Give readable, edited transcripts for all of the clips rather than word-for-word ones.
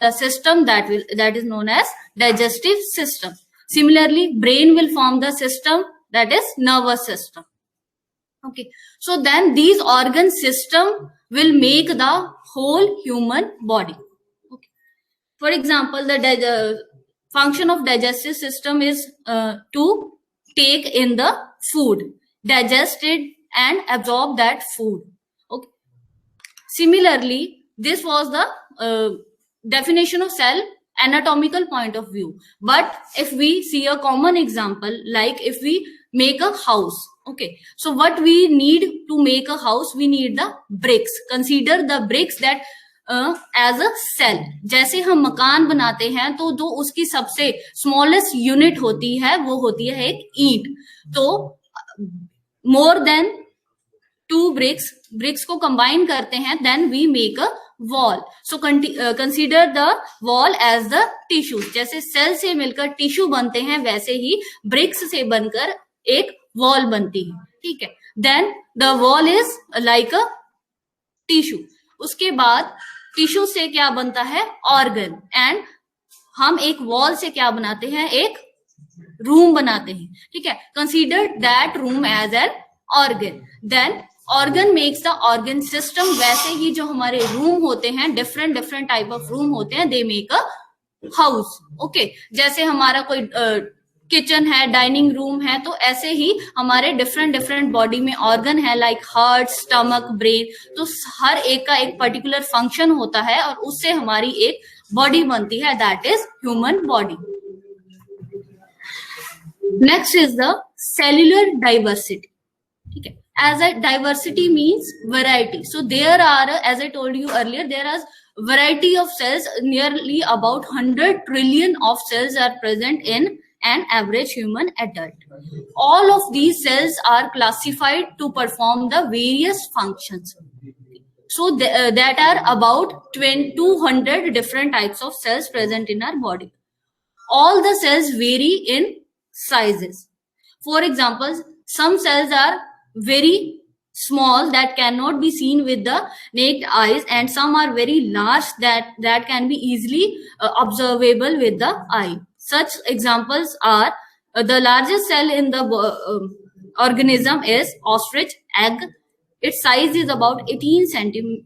the system that is known as digestive system. Similarly, brain will form the system that is nervous system. Okay, so then these organ system will make the whole human body. Okay. For example, the function of digestive system is to take in the food, digest it and absorb that food. Okay. Similarly, this was the definition of cell anatomical point of view. But if we see a common example, like if we make a house, okay, so what we need to make a house, we need the bricks. Consider the bricks that as a cell. जैसे हम मकान बनाते हैं तो जो उसकी सबसे smallest unit होती है वो होती है एक ईंट. तो मोर देन 2 ब्रिक्स को कंबाइन करते हैं, then we make a wall. So consider the wall as the tissue. जैसे सेल से मिलकर टिश्यू बनते हैं, वैसे ही ब्रिक्स से बनकर एक वॉल बनती है. ठीक है, then the wall is like a tissue. उसके बाद टिश्यू से क्या बनता है, ऑर्गन. एंड हम एक वॉल से क्या बनाते हैं, एक रूम बनाते हैं. ठीक है, consider that room as an organ. Then organ makes the organ system. वैसे ही जो हमारे रूम होते हैं, डिफरेंट टाइप ऑफ रूम होते हैं, they make a house. Okay, जैसे हमारा कोई किचन है, डाइनिंग रूम है, तो ऐसे ही हमारे डिफरेंट बॉडी में ऑर्गन है, लाइक हार्ट, स्टमक, ब्रेन. तो हर एक का एक पर्टिकुलर फंक्शन होता है और उससे हमारी एक बॉडी बनती है, that is human body. Next is the cellular diversity. ठीक है, as a diversity means variety. So there are, as I told you earlier, there are variety of cells. Nearly about 100 trillion of cells are present in an average human adult. All of these cells are classified to perform the various functions. So that are about 200 different types of cells present in our body. All the cells vary in sizes. For example, some cells are very small that cannot be seen with the naked eyes, and some are very large that can be easily observable with the eye. Such examples are the largest cell in the organism is ostrich egg. Its size is about 18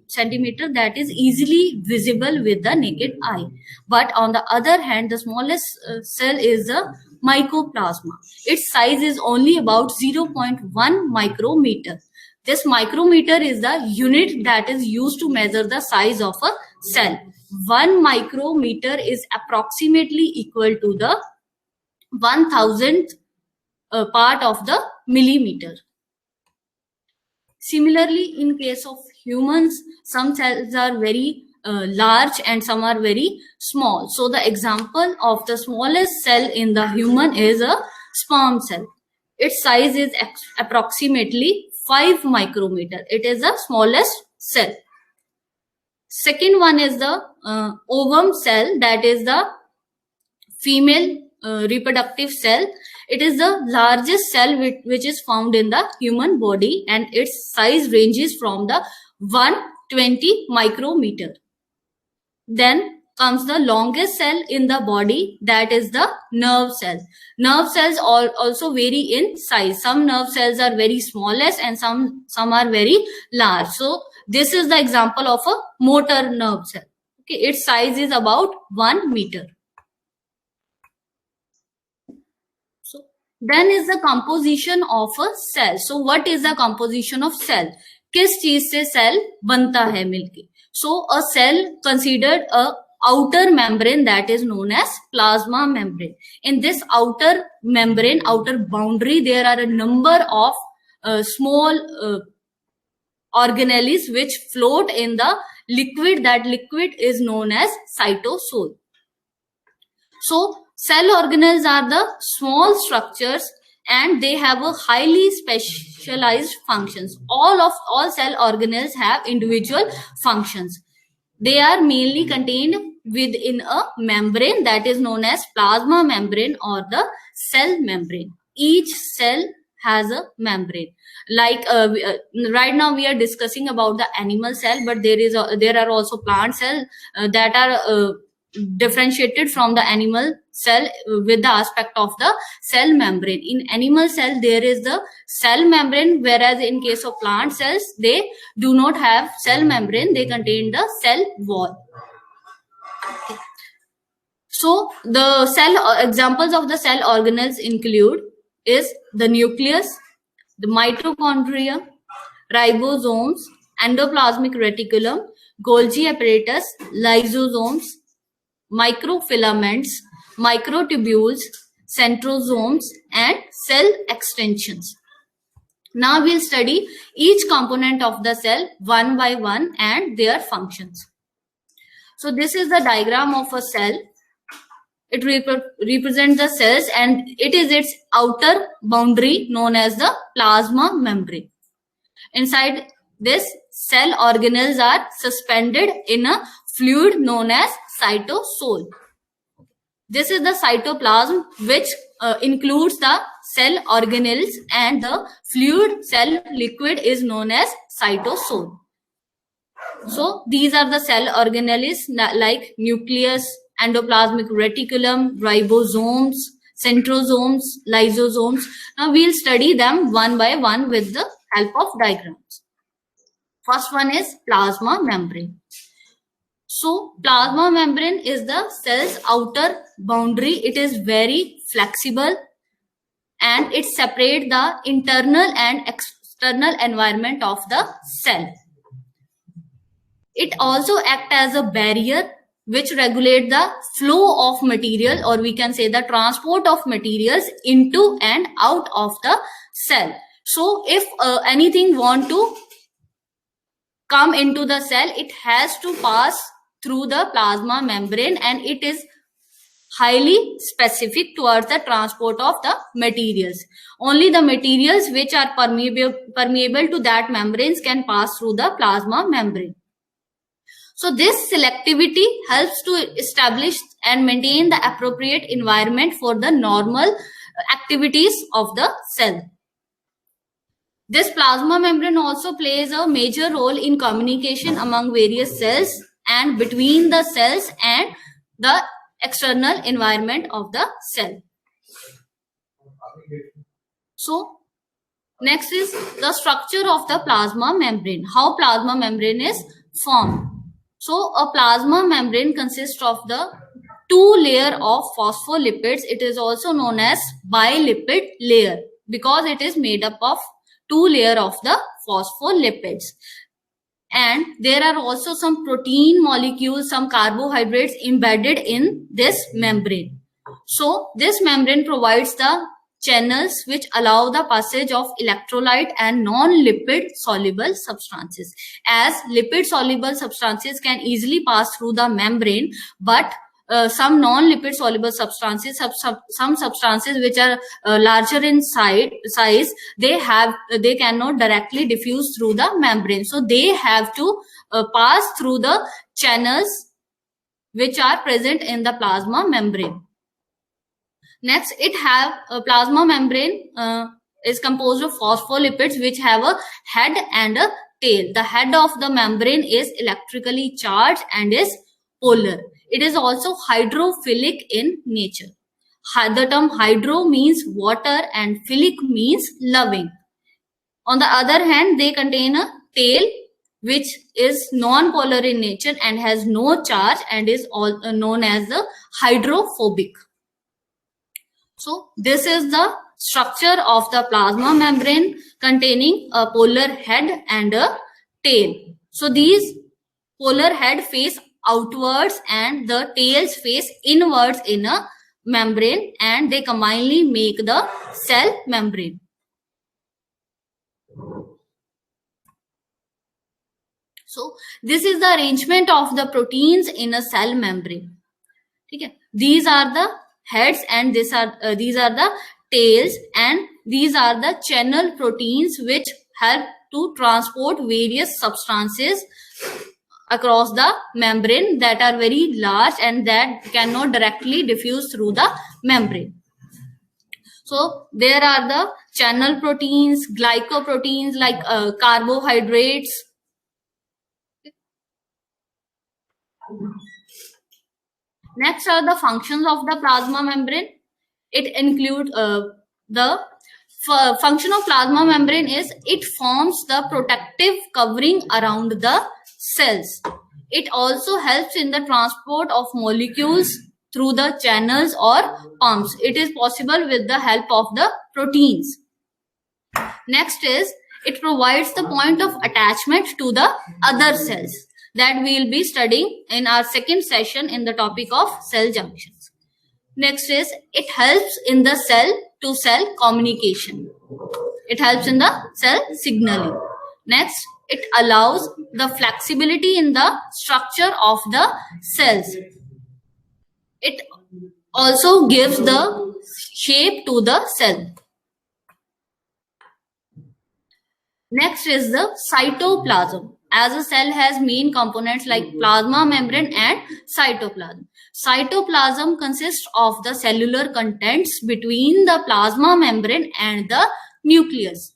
centimeter, that is easily visible with the naked eye. But on the other hand, the smallest cell is the mycoplasma. Its size is only about 0.1 micrometer. This micrometer is the unit that is used to measure the size of a cell. 1 micrometer is approximately equal to the 1000th part of the millimeter. Similarly, in case of humans, some cells are very large and some are very small. So the example of the smallest cell in the human is a sperm cell. Its size is approximately 5 micrometer. It is the smallest cell. Second one is the ovum cell, that is the female reproductive cell. It is the largest cell which is found in the human body, and its size ranges from the 120 micrometer. Then comes the longest cell in the body, that is the nerve cell. Nerve cells also vary in size. Some nerve cells are very smallest and some are very large. So this is the example of a motor nerve cell. Okay, its size is about 1 meter. So then is the composition of a cell. So what is the composition of cell? किस चीज से cell बनता है मिलके? So a cell considered a outer membrane that is known as plasma membrane. In this outer membrane, outer boundary, there are a number of small organelles which float in the liquid. That liquid is known as cytosol. So cell organelles are the small structures and they have a highly specialized functions. All cell organelles have individual functions. They are mainly contained within a membrane that is known as plasma membrane or the cell membrane. Each cell has a membrane. Like right now we are discussing about the animal cell, but there are also plant cells that are differentiated from the animal cell with the aspect of the cell membrane. In animal cell, there is the cell membrane, whereas in case of plant cells, they do not have cell membrane, they contain the cell wall. So the cell examples of the cell organelles include is the nucleus, the mitochondria, ribosomes, endoplasmic reticulum, Golgi apparatus, lysosomes, microfilaments, microtubules, centrosomes, and cell extensions. Now we'll study each component of the cell one by one and their functions. So this is the diagram of a cell. It represents the cells and it is its outer boundary known as the plasma membrane. Inside this, cell organelles are suspended in a fluid known as cytosol. This is the cytoplasm, which includes the cell organelles, and the fluid cell liquid is known as cytosol. So these are the cell organelles like nucleus, endoplasmic reticulum, ribosomes, centrosomes, lysosomes. Now we'll study them one by one with the help of diagrams. First one is plasma membrane. So plasma membrane is the cell's outer boundary. It is very flexible and it separates the internal and external environment of the cell. It also acts as a barrier which regulates the flow of material, or we can say the transport of materials into and out of the cell. So if anything want to come into the cell, it has to pass through the plasma membrane, and it is highly specific towards the transport of the materials. Only the materials which are permeable to that membranes can pass through the plasma membrane. So this selectivity helps to establish and maintain the appropriate environment for the normal activities of the cell. This plasma membrane also plays a major role in communication among various cells and between the cells and the external environment of the cell. So next is the structure of the plasma membrane. How plasma membrane is formed. So a plasma membrane consists of the two layer of phospholipids. It is also known as bilipid layer because it is made up of two layer of the phospholipids. And there are also some protein molecules, some carbohydrates embedded in this membrane. So this membrane provides the channels which allow the passage of electrolyte and non-lipid soluble substances. As lipid soluble substances can easily pass through the membrane, but some non-lipid soluble substances, some substances which are larger in size, they cannot directly diffuse through the membrane. So they have to pass through the channels which are present in the plasma membrane. Next, it have a plasma membrane is composed of phospholipids which have a head and a tail. The head of the membrane is electrically charged and is polar. It is also hydrophilic in nature. The term hydro means water and philic means loving. On the other hand, they contain a tail which is non-polar in nature and has no charge and is all known as the hydrophobic. So this is the structure of the plasma membrane containing a polar head and a tail. So these polar head face outwards and the tails face inwards in a membrane, and they combinedly make the cell membrane. So this is the arrangement of the proteins in a cell membrane. Okay. These are the heads and these are the tails, and these are the channel proteins which help to transport various substances across the membrane that are very large and that cannot directly diffuse through the membrane. So there are the channel proteins, glycoproteins like carbohydrates. Next are the functions of the plasma membrane. It includes the function of plasma membrane is it forms the protective covering around the cells. It also helps in the transport of molecules through the channels or pumps. It is possible with the help of the proteins. Next is it provides the point of attachment to the other cells that we will be studying in our second session in the topic of cell junctions. Next is it helps in the cell to cell communication. It helps in the cell signaling. Next, it allows the flexibility in the structure of the cells. It also gives the shape to the cell. Next is the cytoplasm. As a cell has main components like plasma membrane and cytoplasm. Cytoplasm consists of the cellular contents between the plasma membrane and the nucleus.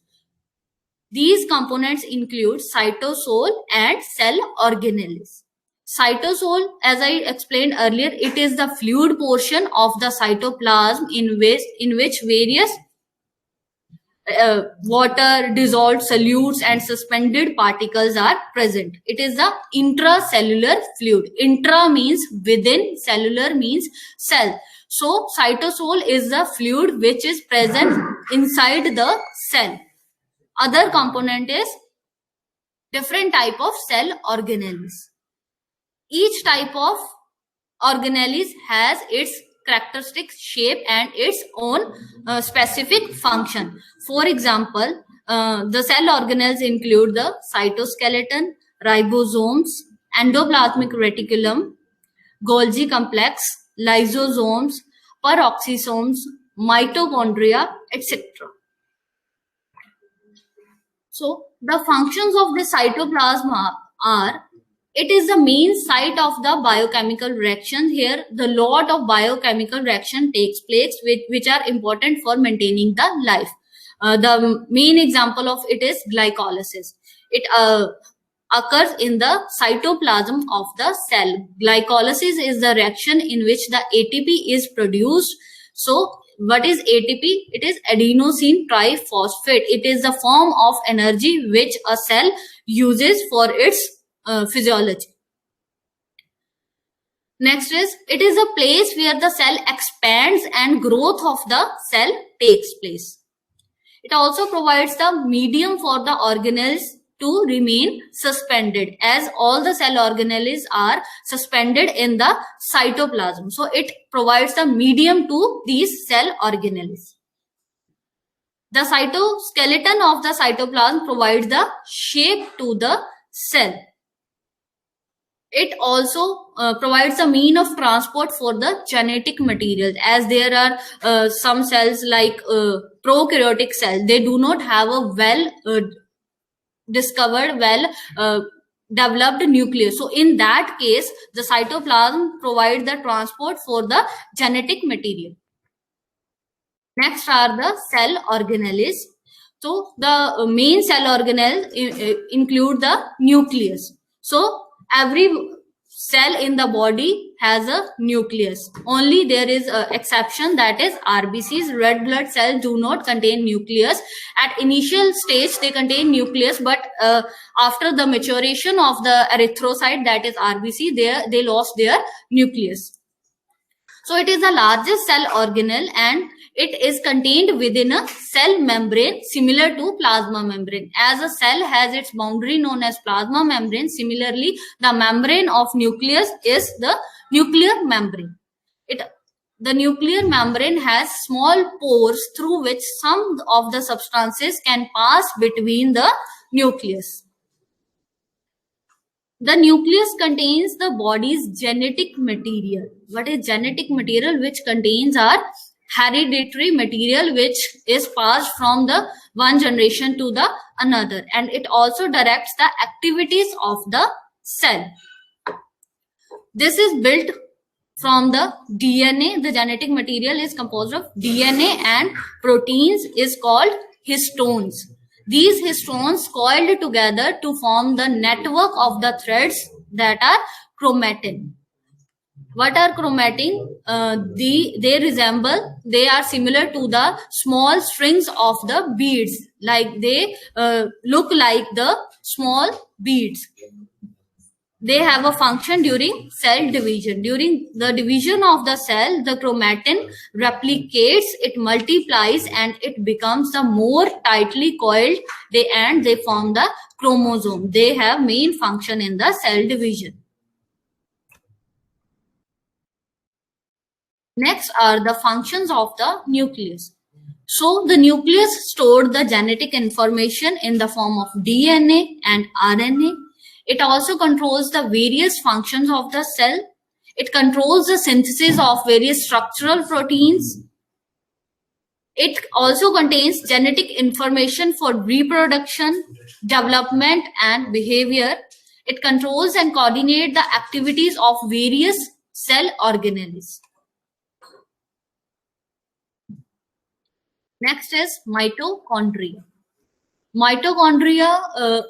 These components include cytosol and cell organelles. Cytosol, as I explained earlier, it is the fluid portion of the cytoplasm in which various water, dissolved solutes and suspended particles are present. It is the intracellular fluid. Intra means within, cellular means cell. So cytosol is the fluid which is present inside the cell. Other component is different type of cell organelles. Each type of organelles has its characteristic shape and its own specific function. For example, the cell organelles include the cytoskeleton, ribosomes, endoplasmic reticulum, Golgi complex, lysosomes, peroxisomes, mitochondria, etc. So, the functions of the cytoplasm are, it is the main site of the biochemical reactions. Here, the lot of biochemical reaction takes place which are important for maintaining the life. The main example of it is glycolysis. It occurs in the cytoplasm of the cell. Glycolysis is the reaction in which the ATP is produced. So, what is ATP? It is adenosine triphosphate. It is the form of energy which a cell uses for its physiology. Next is, it is a place where the cell expands and growth of the cell takes place. It also provides the medium for the organelles to remain suspended, as all the cell organelles are suspended in the cytoplasm. So it provides the medium to these cell organelles. The cytoskeleton of the cytoplasm provides the shape to the cell. It also provides a mean of transport for the genetic materials, as there are some cells like prokaryotic cells. They do not have a discovered, developed nucleus. So in that case, the cytoplasm provides the transport for the genetic material. Next are the cell organelles. So the main cell organelles include the nucleus. So every cell in the body has a nucleus. Only there is an exception, that is RBCs. Red blood cells do not contain nucleus. At initial stage they contain nucleus, but after the maturation of the erythrocyte, that is RBC, they lost their nucleus. So it is the largest cell organelle and it is contained within a cell membrane similar to plasma membrane. As a cell has its boundary known as plasma membrane, similarly the membrane of nucleus is the nuclear membrane. The nuclear membrane has small pores through which some of the substances can pass between the nucleus. The nucleus contains the body's genetic material. What is genetic material? Which contains our hereditary material which is passed from the one generation to the another, and it also directs the activities of the cell. This is built from the DNA. The genetic material is composed of DNA and proteins is called histones. These histones coiled together to form the network of the threads that are chromatin. What are chromatin? They are similar to the small strings of the beads, like they look like the small beads. They have a function during cell division. During the division of the cell, the chromatin replicates, it multiplies, and it becomes the more tightly coiled, and they form the chromosome. They have main function in the cell division. Next are the functions of the nucleus. So the nucleus stored the genetic information in the form of DNA and RNA. It also controls the various functions of the cell. It controls the synthesis of various structural proteins. It also contains genetic information for reproduction, development, and behavior. It controls and coordinates the activities of various cell organelles. Next is mitochondria. Mitochondria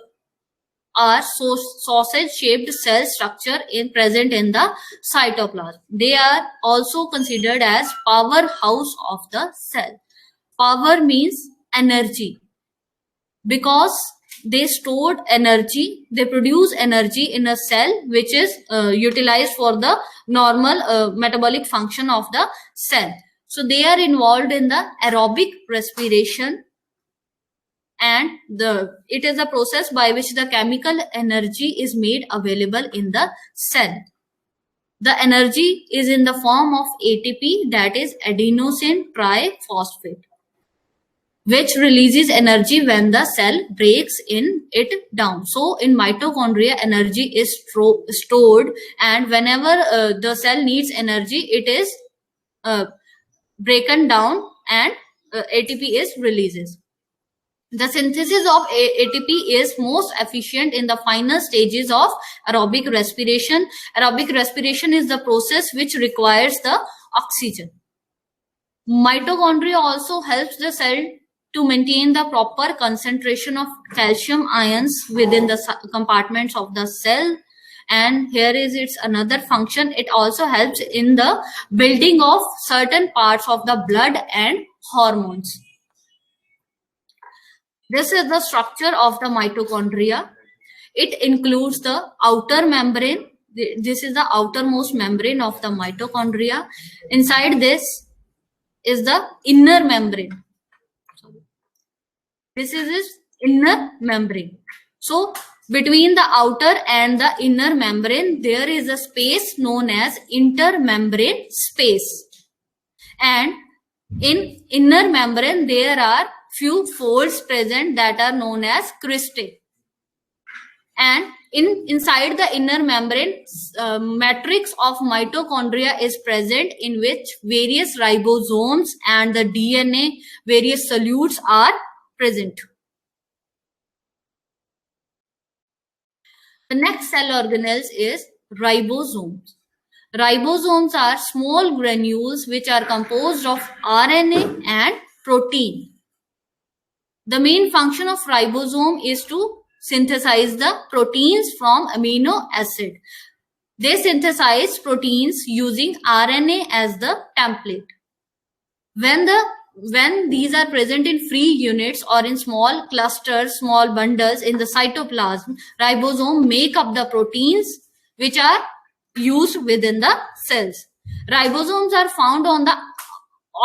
are sausage-shaped cell structure present in the cytoplasm. They are also considered as powerhouse of the cell. Power means energy. Because they stored energy, they produce energy in a cell, which is utilized for the normal metabolic function of the cell. So they are involved in the aerobic respiration, and it is a process by which the chemical energy is made available in the cell. The energy is in the form of ATP, that is adenosine triphosphate, which releases energy when the cell breaks it down. So in mitochondria, energy is stored, and whenever the cell needs energy, it is broken down, and ATP is releases. The synthesis of ATP is most efficient in the final stages of aerobic respiration. Aerobic respiration is the process which requires the oxygen. Mitochondria also helps the cell to maintain the proper concentration of calcium ions within the compartments of the cell. And here is its another function. It also helps in the building of certain parts of the blood and hormones. This is the structure of the mitochondria. It includes the outer membrane. This is the outermost membrane of the mitochondria. Inside this is the inner membrane. This is its inner membrane. So between the outer and the inner membrane, there is a space known as intermembrane space. And in inner membrane, there are few folds present that are known as cristae. And inside the inner membrane, matrix of mitochondria is present, in which various ribosomes and the DNA, various solutes are present. The next cell organelles is ribosomes. Ribosomes are small granules which are composed of RNA and protein. The main function of ribosome is to synthesize the proteins from amino acid. They synthesize proteins using RNA as the template. When these are present in free units or in small clusters, small bundles in the cytoplasm, ribosome make up the proteins which are used within the cells. Ribosomes are found on the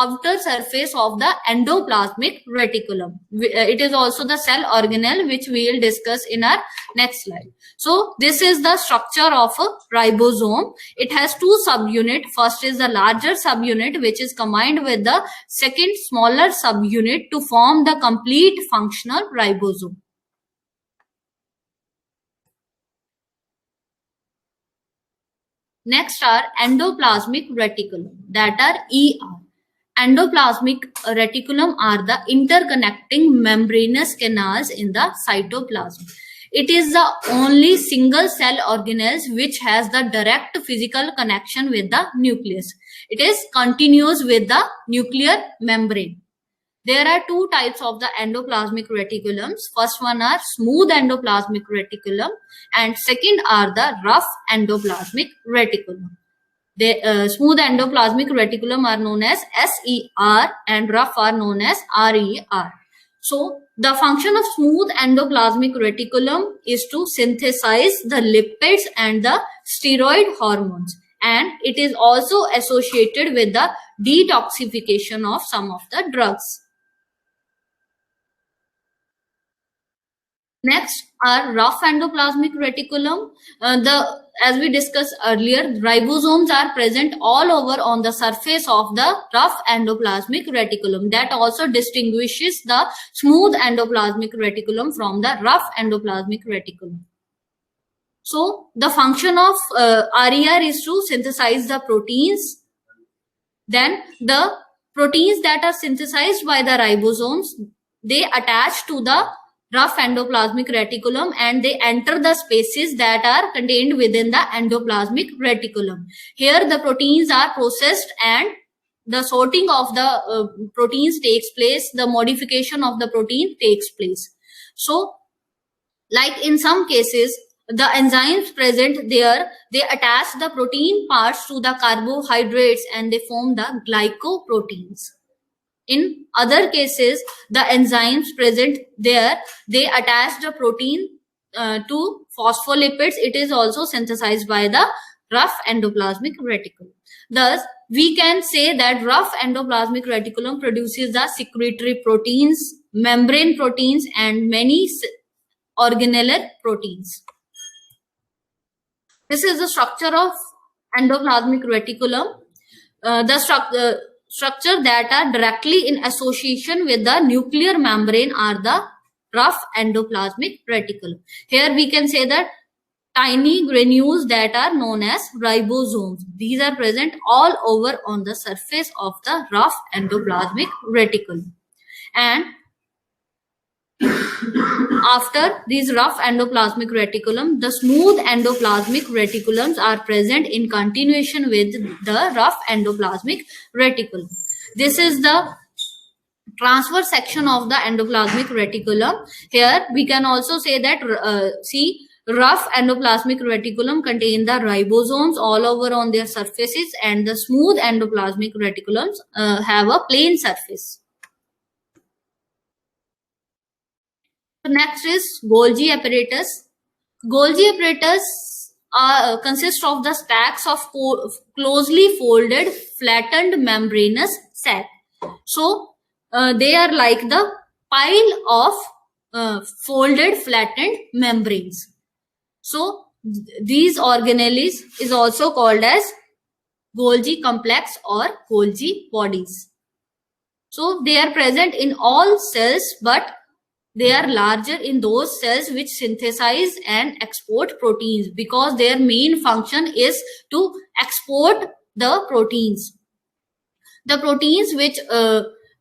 outer surface of the endoplasmic reticulum. It is also the cell organelle, which we will discuss in our next slide. So this is the structure of a ribosome. It has two subunits. First is the larger subunit, which is combined with the second smaller subunit to form the complete functional ribosome. Next are endoplasmic reticulum, that are ER. Endoplasmic reticulum are the interconnecting membranous canals in the cytoplasm. It is the only single cell organelle which has the direct physical connection with the nucleus. It is continuous with the nuclear membrane. There are two types of the endoplasmic reticulums. First one are smooth endoplasmic reticulum, and second are the rough endoplasmic reticulum. Smooth endoplasmic reticulum are known as SER and rough are known as RER. So the function of smooth endoplasmic reticulum is to synthesize the lipids and the steroid hormones, and it is also associated with the detoxification of some of the drugs. Next are rough endoplasmic reticulum. As we discussed earlier, ribosomes are present all over on the surface of the rough endoplasmic reticulum. That also distinguishes the smooth endoplasmic reticulum from the rough endoplasmic reticulum. So the function of RER is to synthesize the proteins. Then the proteins that are synthesized by the ribosomes, they attach to the rough endoplasmic reticulum and they enter the spaces that are contained within the endoplasmic reticulum. Here the proteins are processed and the sorting of the proteins takes place, the modification of the protein takes place. So like in some cases, the enzymes present there, they attach the protein parts to the carbohydrates and they form the glycoproteins. In other cases, the enzymes present there, they attach the protein to phospholipids. It is also synthesized by the rough endoplasmic reticulum. Thus, we can say that rough endoplasmic reticulum produces the secretory proteins, membrane proteins, and many organelle proteins. This is the structure of endoplasmic reticulum. The structure that are directly in association with the nuclear membrane are the rough endoplasmic reticulum. Here we can say that tiny granules that are known as ribosomes. These are present all over on the surface of the rough endoplasmic reticulum. And after these rough endoplasmic reticulum, the smooth endoplasmic reticulums are present in continuation with the rough endoplasmic reticulum. This is the transverse section of the endoplasmic reticulum. Here we can also say that rough endoplasmic reticulum contain the ribosomes all over on their surfaces, and the smooth endoplasmic reticulums have a plain surface. Next is Golgi apparatus. Golgi apparatus consists of the stacks of closely folded, flattened membranous sac. So they are like the pile of folded, flattened membranes. So these organelles is also called as Golgi complex or Golgi bodies. So they are present in all cells, but they are larger in those cells which synthesize and export proteins, because their main function is to export the proteins. The proteins which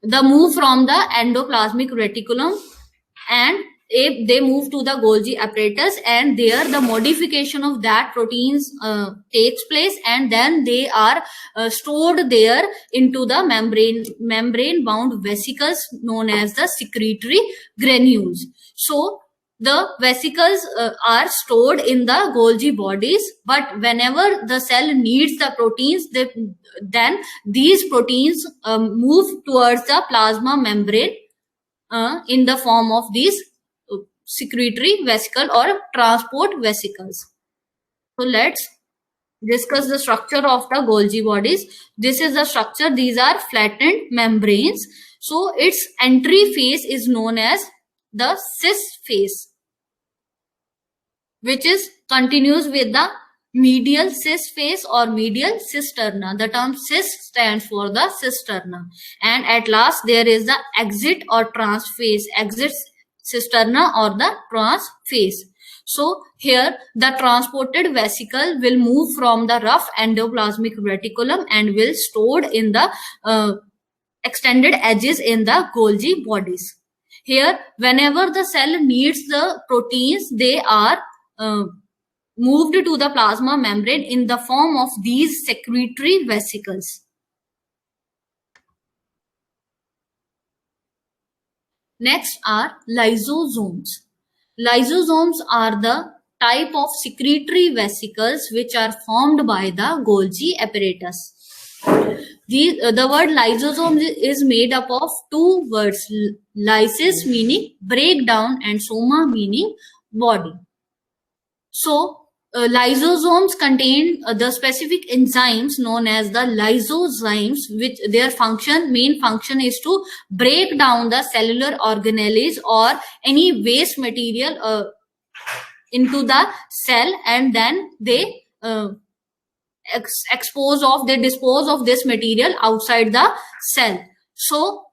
move from the endoplasmic reticulum and they move to the Golgi apparatus, and there the modification of that proteins takes place, and then they are stored there into the membrane bound vesicles known as the secretory granules. So the vesicles are stored in the Golgi bodies, but whenever the cell needs the proteins, then these proteins move towards the plasma membrane in the form of these secretory vesicle or transport vesicles. So let's discuss the structure of the Golgi bodies. This is the structure. These are flattened membranes. So its entry phase is known as the cis phase, which is continues with the medial cis phase or medial cisterna. The term cis stands for the cisterna. And at last there is the exit or trans phase, exit cisterna or the trans phase. So here the transported vesicle will move from the rough endoplasmic reticulum and will stored in the extended edges in the Golgi bodies. Here whenever the cell needs the proteins, they are moved to the plasma membrane in the form of these secretory vesicles. Next are lysosomes. Lysosomes are the type of secretory vesicles which are formed by the Golgi apparatus. The word lysosome is made up of two words, lysis meaning breakdown and soma meaning body. So lysosomes contain the specific enzymes known as the lysozymes, which their main function is to break down the cellular organelles or any waste material into the cell, and then they dispose of this material outside the cell. So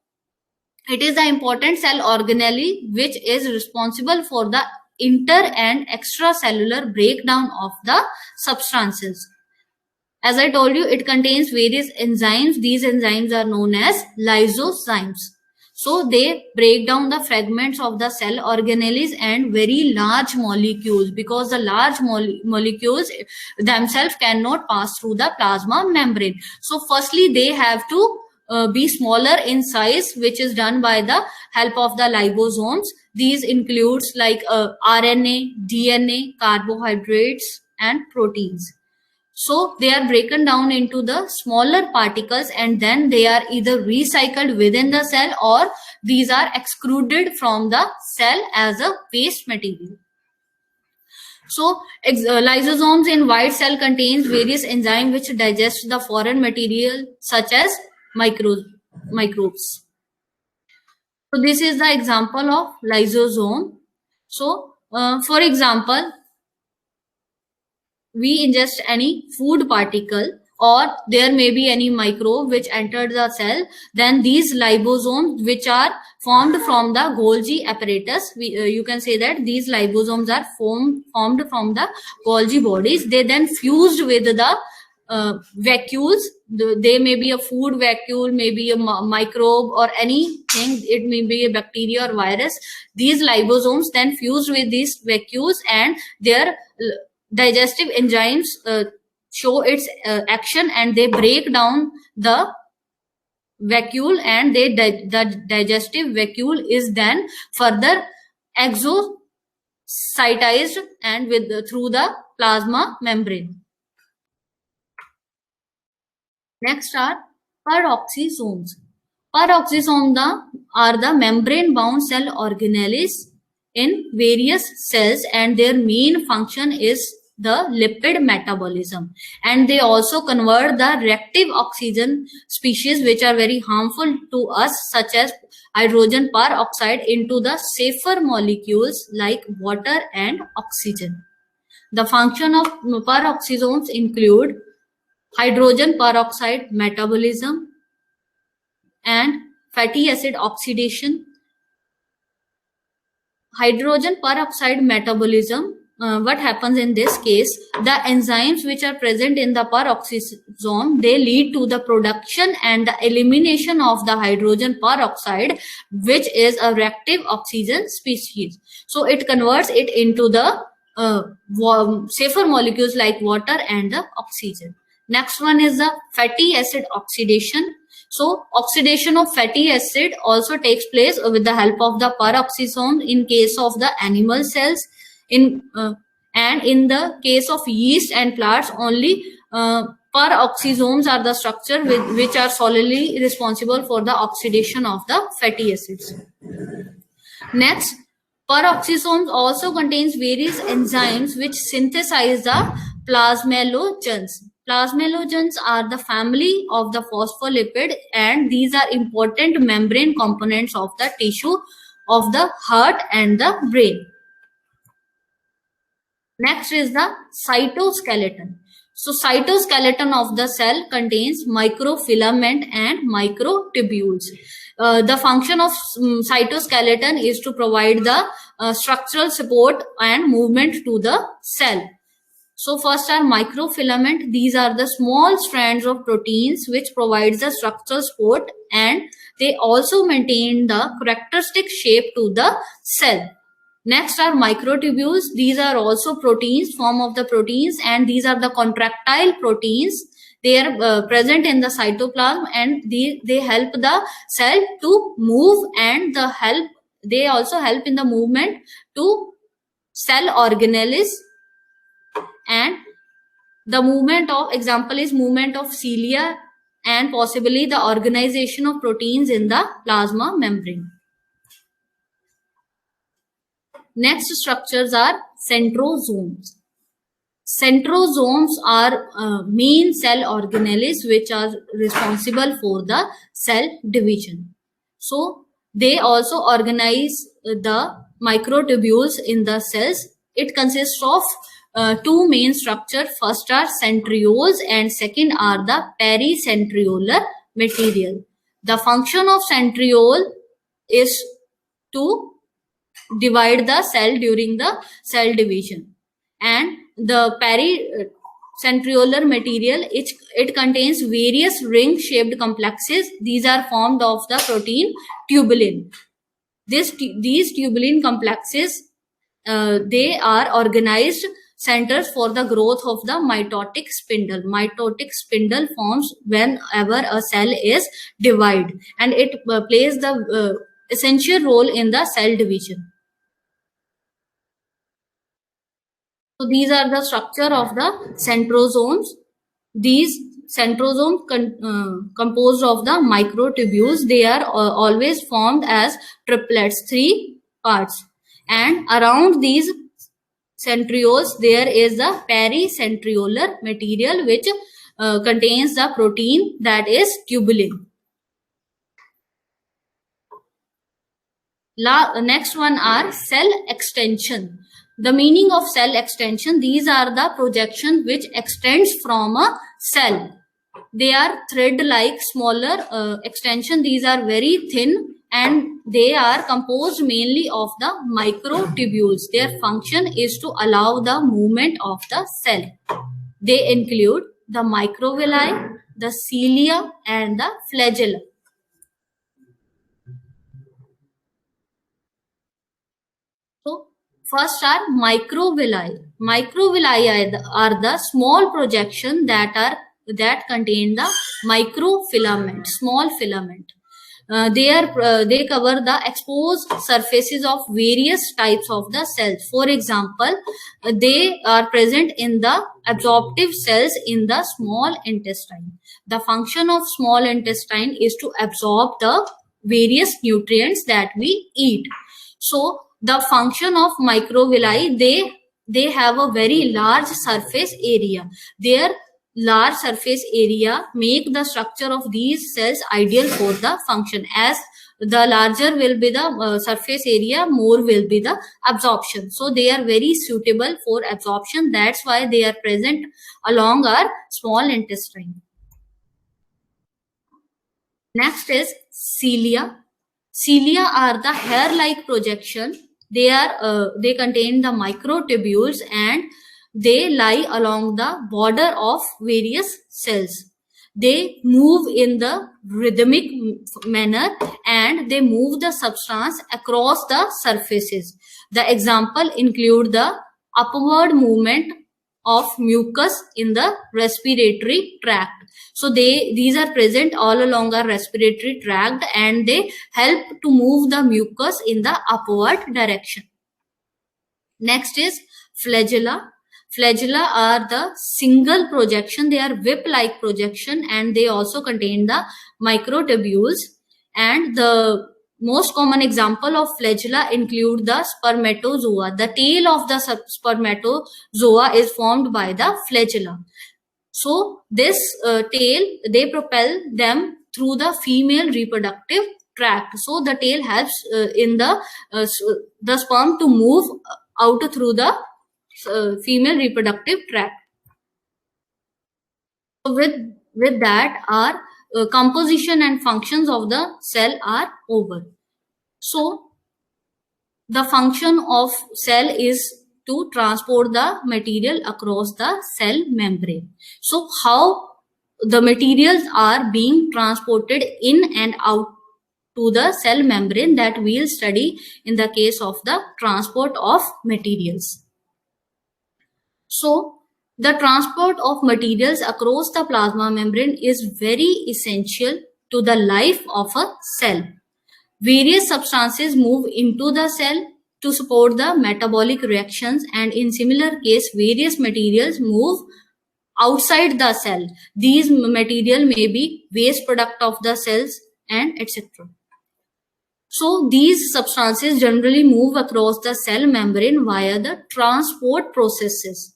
it is the important cell organelle which is responsible for the inter and extracellular breakdown of the substances. As I told you, it contains various enzymes. These enzymes are known as lysozymes. So they break down the fragments of the cell organelles and very large molecules, because the large molecules themselves cannot pass through the plasma membrane. So firstly, they have to be smaller in size, which is done by the help of the liposomes. These includes like RNA, DNA, carbohydrates, and proteins. So they are broken down into the smaller particles, and then they are either recycled within the cell or these are excluded from the cell as a waste material. So lysosomes in white cell contains various enzymes which digest the foreign material such as microbes. So this is the example of lysosome. So for example, we ingest any food particle or there may be any microbe which entered the cell, then these liposomes which are formed from the Golgi apparatus, you can say that these liposomes are formed from the Golgi bodies. They then fused with the vacuoles. They may be a food vacuole, maybe a microbe or anything. It may be a bacteria or virus. These liposomes then fused with these vacuoles, and their digestive enzymes show its action, and they break down the vacuole, and the digestive vacuole is then further exocytized and through the plasma membrane. Next are peroxisomes. Peroxisomes are the membrane-bound cell organelles in various cells, and their main function is the lipid metabolism, and they also convert the reactive oxygen species which are very harmful to us, such as hydrogen peroxide, into the safer molecules like water and oxygen. The function of peroxisomes include hydrogen peroxide metabolism and fatty acid oxidation. Hydrogen peroxide metabolism, what happens in this case, the enzymes which are present in the peroxisome, they lead to the production and the elimination of the hydrogen peroxide, which is a reactive oxygen species. So it converts it into the safer molecules like water and the oxygen. Next one is the fatty acid oxidation. So oxidation of fatty acid also takes place with the help of the peroxisome in case of the animal cells. And in the case of yeast and plants, only peroxisomes are the structure which are solely responsible for the oxidation of the fatty acids. Next, peroxisomes also contains various enzymes which synthesize the plasmalogens. Plasmalogens are the family of the phospholipid, and these are important membrane components of the tissue of the heart and the brain. Next is the cytoskeleton. So cytoskeleton of the cell contains microfilament and microtubules. The function of cytoskeleton is to provide the structural support and movement to the cell. So first are microfilament. These are the small strands of proteins which provides the structural support, and they also maintain the characteristic shape to the cell. Next are microtubules. These are also proteins, form of the proteins, and these are the contractile proteins. They are present in the cytoplasm, and they help the cell to move, and they also help in the movement to cell organelles and the movement of example is movement of cilia and possibly the organization of proteins in the plasma membrane. Next structures are centrosomes. Centrosomes are main cell organelles which are responsible for the cell division. So they also organize the microtubules in the cells. It consists of two main structures. First are centrioles and second are the pericentriolar material. The function of centriole is to divide the cell during the cell division, and the pericentriolar material, it contains various ring shaped complexes. These are formed of the protein tubulin. These tubulin complexes, they are organized centers for the growth of the mitotic spindle. Mitotic spindle forms whenever a cell is divided, and it plays the essential role in the cell division. So these are the structure of the centrosomes. These centrosomes composed of the microtubules. They are always formed as triplets, 3 parts. And around these centrioles, there is the pericentriolar material which contains the protein, that is tubulin. Next one are cell extension. The meaning of cell extension: these are the projection which extends from a cell. They are thread-like smaller extension. These are very thin and they are composed mainly of the microtubules. Their function is to allow the movement of the cell. They include the microvilli, the cilia, and the flagella. First are microvilli. Microvilli are the small projection that contain the microfilament, small filament. They cover the exposed surfaces of various types of the cells. For example, they are present in the absorptive cells in the small intestine. The function of small intestine is to absorb the various nutrients that we eat. So the function of microvilli, they have a very large surface area. Their large surface area make the structure of these cells ideal for the function. As the larger will be the surface area, more will be the absorption. So they are very suitable for absorption. That's why they are present along our small intestine. Next is cilia. Cilia are the hair-like projection. They contain the microtubules and they lie along the border of various cells. They move in the rhythmic manner and they move the substance across the surfaces. The example include the upward movement of mucus in the respiratory tract. So these are present all along our respiratory tract and they help to move the mucus in the upward direction. Next is flagella. Flagella are the single projection. They are whip-like projection and they also contain the microtubules. And the most common example of flagella include the spermatozoa. The tail of the spermatozoa is formed by the flagella. So this tail, they propel them through the female reproductive tract. So the tail helps in the sperm to move out through the female reproductive tract. So with that, our composition and functions of the cell are over. So the function of cell is to transport the material across the cell membrane. So how the materials are being transported in and out to the cell membrane, that we'll study in the case of the transport of materials. So the transport of materials across the plasma membrane is very essential to the life of a cell. Various substances move into the cell to support the metabolic reactions, and in similar case various materials move outside the cell. These material may be waste product of the cells and etc. So these substances generally move across the cell membrane via the transport processes.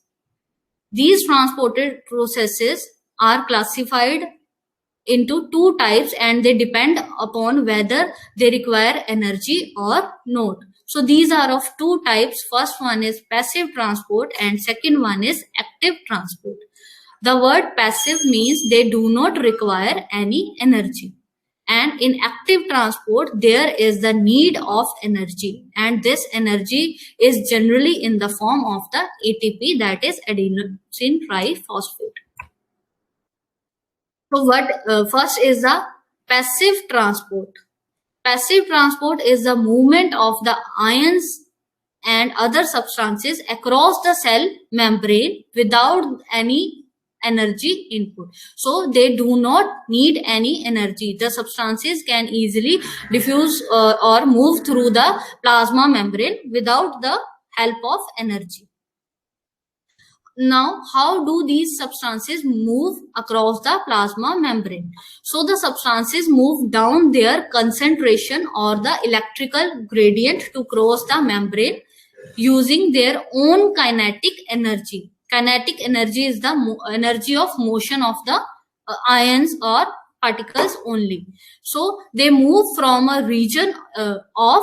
These transported processes are classified into two types, and they depend upon whether they require energy or not. So these are of two types. First one is passive transport and second one is active transport. The word passive means they do not require any energy. And in active transport, there is the need of energy, and this energy is generally in the form of the ATP, that is adenosine triphosphate. So what first is the passive transport. Passive transport is the movement of the ions and other substances across the cell membrane without any energy input. So they do not need any energy. The substances can easily diffuse or move through the plasma membrane without the help of energy. Now, how do these substances move across the plasma membrane? So the substances move down their concentration or the electrical gradient to cross the membrane using their own kinetic energy. Kinetic energy is the energy of motion of the ions or particles only. So they move from a region of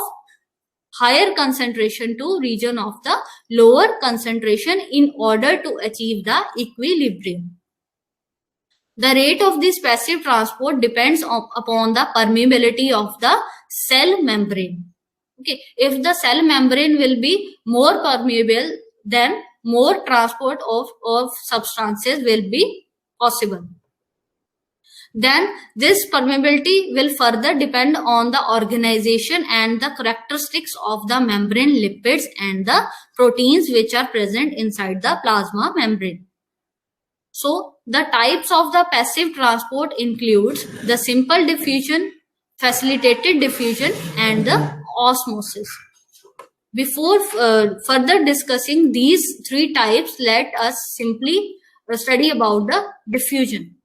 higher concentration to region of the lower concentration in order to achieve the equilibrium. The rate of this passive transport depends upon the permeability of the cell membrane. Okay, if the cell membrane will be more permeable, then more transport of substances will be possible. Then this permeability will further depend on the organization and the characteristics of the membrane lipids and the proteins which are present inside the plasma membrane. So the types of the passive transport includes the simple diffusion, facilitated diffusion and the osmosis. Before further discussing these three types, let us simply study about the diffusion.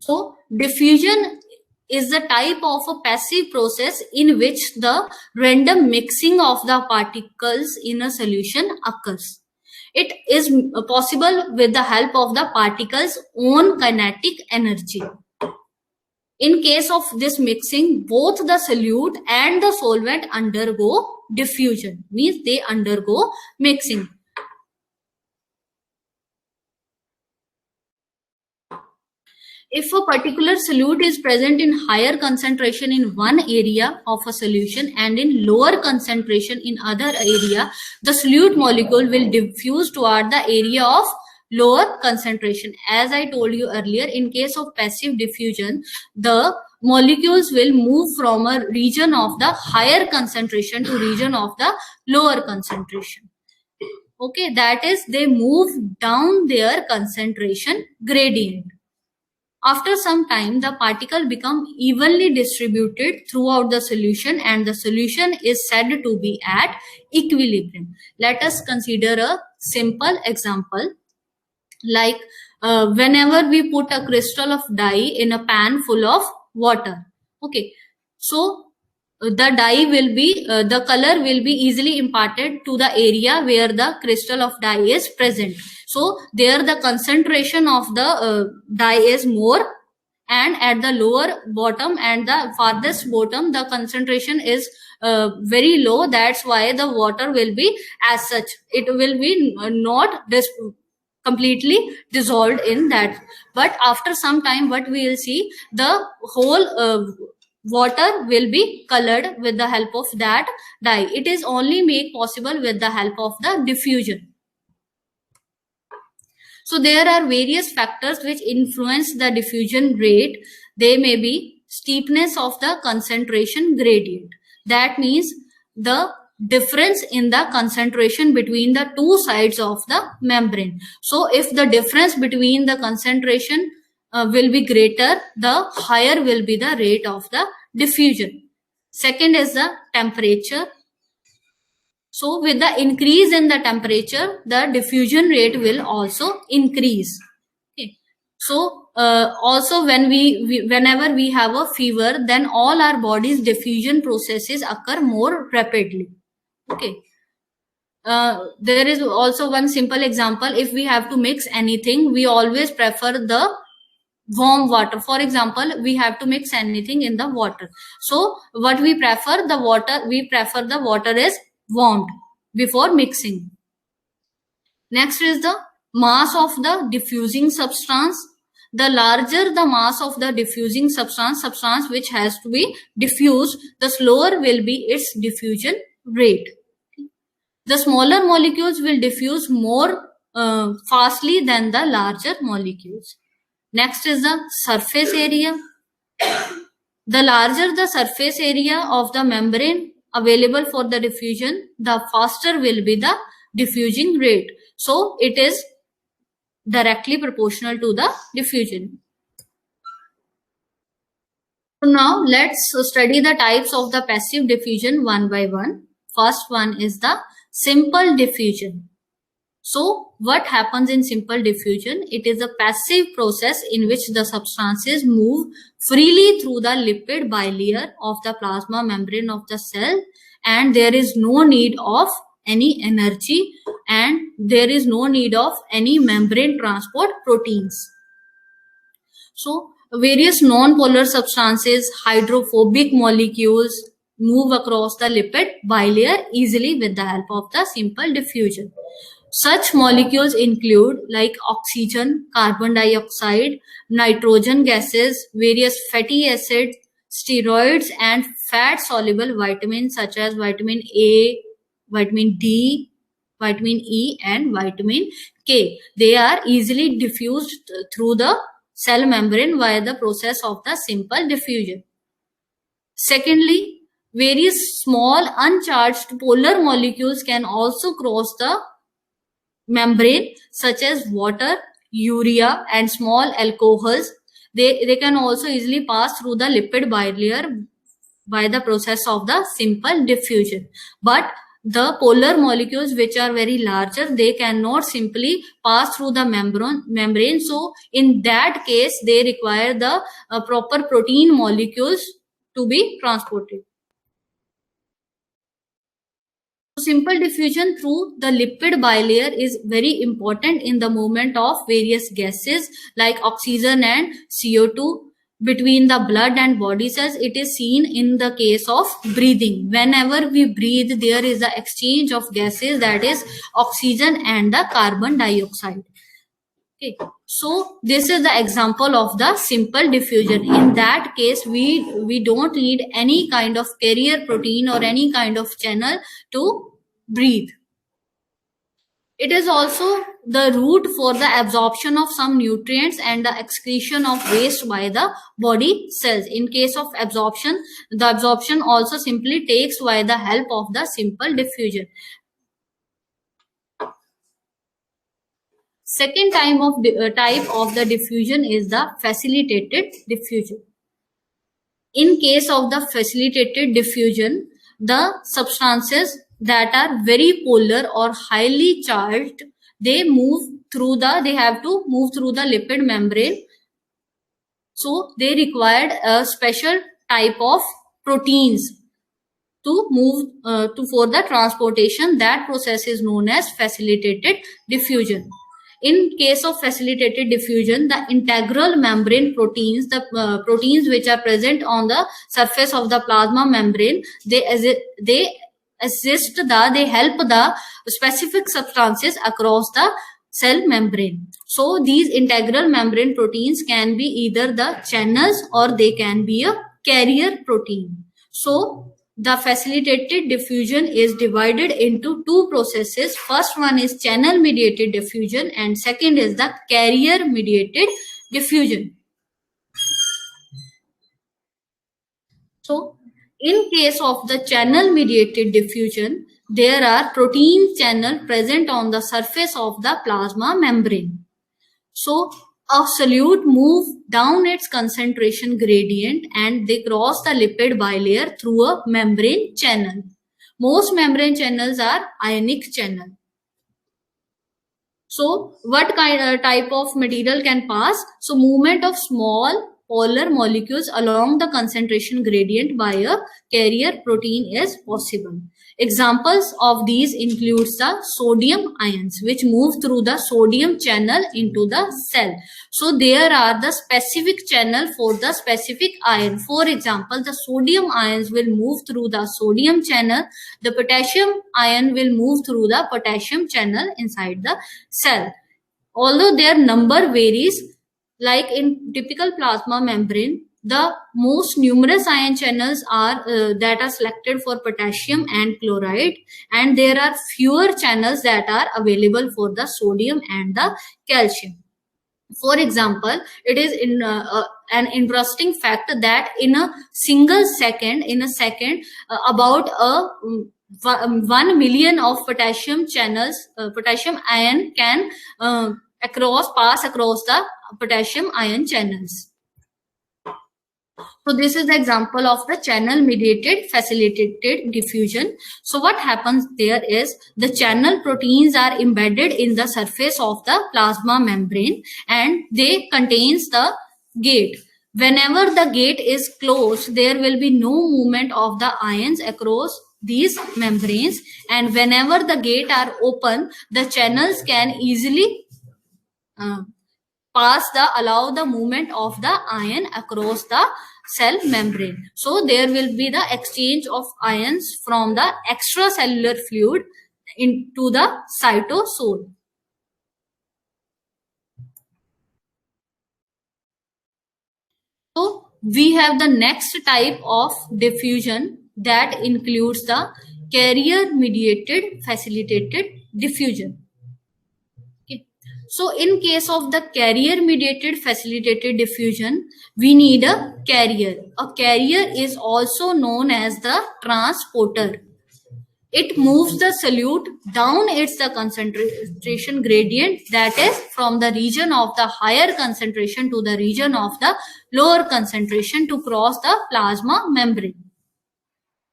So diffusion is the type of a passive process in which the random mixing of the particles in a solution occurs. It is possible with the help of the particles' own kinetic energy. In case of this mixing, both the solute and the solvent undergo diffusion, means they undergo mixing. If a particular solute is present in higher concentration in one area of a solution and in lower concentration in other area, the solute molecule will diffuse toward the area of lower concentration. As I told you earlier, in case of passive diffusion, the molecules will move from a region of the higher concentration to region of the lower concentration. Okay, that is, they move down their concentration gradient. After some time, the particle become evenly distributed throughout the solution and the solution is said to be at equilibrium. Let us consider a simple example. Like whenever we put a crystal of dye in a pan full of water. Okay, so the dye will be, the color will be easily imparted to the area where the crystal of dye is present. So there the concentration of the dye is more, and at the lower bottom and the farthest bottom the concentration is very low. That's why the water will be as such. It will be not completely dissolved in that. But after some time, what we will see, the whole water will be colored with the help of that dye. It is only made possible with the help of the diffusion. So there are various factors which influence the diffusion rate. They may be steepness of the concentration gradient. That means the difference in the concentration between the two sides of the membrane. So if the difference between the concentration will be greater, the higher will be the rate of the diffusion. Second is the temperature. So with the increase in the temperature, the diffusion rate will also increase. Okay. So also whenever we have a fever, then all our body's diffusion processes occur more rapidly. Okay. There is also one simple example. If we have to mix anything, we always prefer the warm water. For example, we have to mix anything in the water. So what we prefer the water is warmed before mixing. Next is the mass of the diffusing substance. The larger the mass of the diffusing substance which has to be diffused, the slower will be its diffusion rate. The smaller molecules will diffuse more fastly than the larger molecules. Next is the surface area. The larger the surface area of the membrane available for the diffusion, the faster will be the diffusing rate. So it is directly proportional to the diffusion. So now let's study the types of the passive diffusion one by one. First one is the simple diffusion. So what happens in simple diffusion? It is a passive process in which the substances move freely through the lipid bilayer of the plasma membrane of the cell, and there is no need of any energy and there is no need of any membrane transport proteins. So various non-polar substances, hydrophobic molecules move across the lipid bilayer easily with the help of the simple diffusion. Such molecules include like oxygen, carbon dioxide, nitrogen gases, various fatty acids, steroids, and fat-soluble vitamins such as vitamin A, vitamin D, vitamin E, and vitamin K. They are easily diffused through the cell membrane via the process of the simple diffusion. Secondly, various small uncharged polar molecules can also cross the membrane, such as water, urea, and small alcohols. They can also easily pass through the lipid bilayer by the process of the simple diffusion. But the polar molecules which are very larger, they cannot simply pass through the membrane. So in that case, they require the proper protein molecules to be transported. Simple diffusion through the lipid bilayer is very important in the movement of various gases like oxygen and CO2 between the blood and body cells. It is seen in the case of breathing. Whenever we breathe, there is the exchange of gases, that is oxygen and the carbon dioxide. Okay, so this is the example of the simple diffusion. In that case, we don't need any kind of carrier protein or any kind of channel to breathe. It is also the route for the absorption of some nutrients and the excretion of waste by the body cells. In case of absorption, the absorption also simply takes by the help of the simple diffusion. Second type of the diffusion is the facilitated diffusion. In case of the facilitated diffusion, the substances that are very polar or highly charged, they have to move through the lipid membrane. So they required a special type of proteins to move for the transportation. That process is known as facilitated diffusion. In case of facilitated diffusion, the integral membrane proteins, the proteins which are present on the surface of the plasma membrane, they help the specific substances across the cell membrane. So these integral membrane proteins can be either the channels or they can be a carrier protein. So the facilitated diffusion is divided into two processes. First one is channel mediated diffusion and second is the carrier mediated diffusion. So in case of the channel mediated diffusion, there are protein channels present on the surface of the plasma membrane. So a solute move down its concentration gradient and they cross the lipid bilayer through a membrane channel. Most membrane channels are ionic channel. So what type of material can pass? So movement of small polar molecules along the concentration gradient by a carrier protein is possible. Examples of these includes the sodium ions, which move through the sodium channel into the cell. So there are the specific channel for the specific ion. For example, the sodium ions will move through the sodium channel. The potassium ion will move through the potassium channel inside the cell. Although their number varies, like in typical plasma membrane, the most numerous ion channels are that are selected for potassium and chloride, and there are fewer channels that are available for the sodium and the calcium. For example, it is an interesting fact that in a single second, about 1 million of potassium channels, potassium ion can pass across the potassium ion channels. So this is the example of the channel mediated facilitated diffusion. So what happens there is the channel proteins are embedded in the surface of the plasma membrane and they contains the gate. Whenever the gate is closed, there will be no movement of the ions across these membranes, and whenever the gate are open, the channels can easily allow the movement of the ion across the cell membrane. So there will be the exchange of ions from the extracellular fluid into the cytosol. So we have the next type of diffusion that includes the carrier mediated facilitated diffusion. So in case of the carrier mediated facilitated diffusion, we need a carrier. A carrier is also known as the transporter. It moves the solute down its the concentration gradient, that is from the region of the higher concentration to the region of the lower concentration to cross the plasma membrane.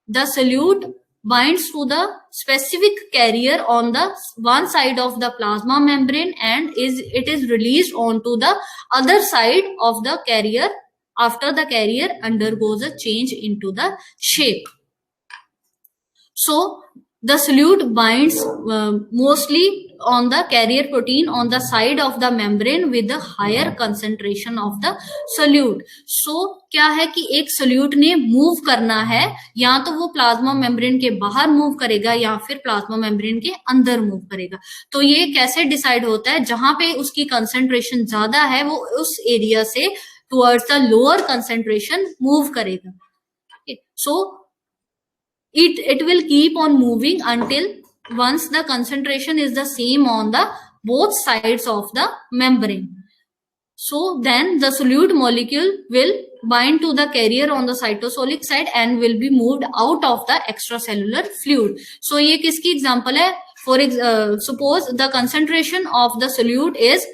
The solute binds to the specific carrier on the one side of the plasma membrane and it is released onto the other side of the carrier after the carrier undergoes a change into the shape. So the solute binds mostly on the carrier protein on the side of the membrane with the higher concentration of the solute. So क्या है कि एक solute ने move करना है, या तो वो प्लाज्मा मेम्ब्रेन के बाहर मूव करेगा या फिर प्लाज्मा मेम्ब्रेन के अंदर मूव करेगा. तो ये कैसे डिसाइड होता है? जहां पे उसकी कंसेंट्रेशन ज्यादा है वो उस एरिया से towards the lower concentration move करेगा. So it will keep on moving until once the concentration is the same on the both sides of the membrane. So then the solute molecule will bind to the carrier on the cytosolic side and will be moved out of the extracellular fluid. So ये किसकी example है? For suppose the concentration of the solute is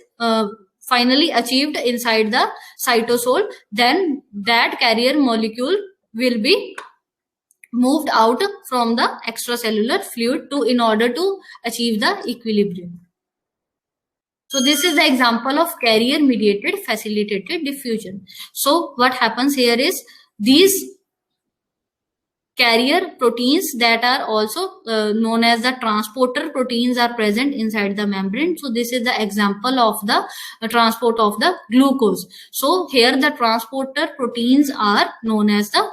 finally achieved inside the cytosol, then that carrier molecule will be moved out from the extracellular fluid in order to achieve the equilibrium. So this is the example of carrier mediated facilitated diffusion. So what happens here is these carrier proteins that are also known as the transporter proteins are present inside the membrane. So this is the example of the transport of the glucose. So here the transporter proteins are known as the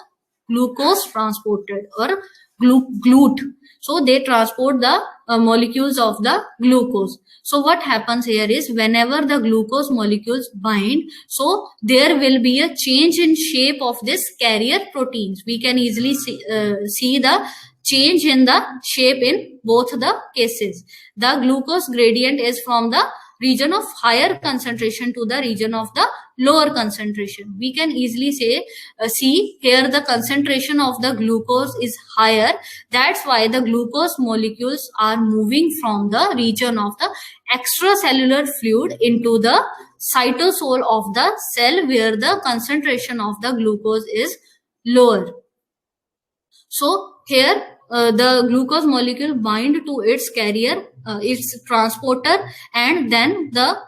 glucose transported or GLUT. So they transport the molecules of the glucose. So what happens here is whenever the glucose molecules bind, so there will be a change in shape of this carrier proteins. We can easily see the change in the shape in both the cases. The glucose gradient is from the region of higher concentration to the region of the lower concentration. We can easily say, see here the concentration of the glucose is higher. That's why the glucose molecules are moving from the region of the extracellular fluid into the cytosol of the cell, where the concentration of the glucose is lower. So here the glucose molecule bind to its carrier, its transporter, and then the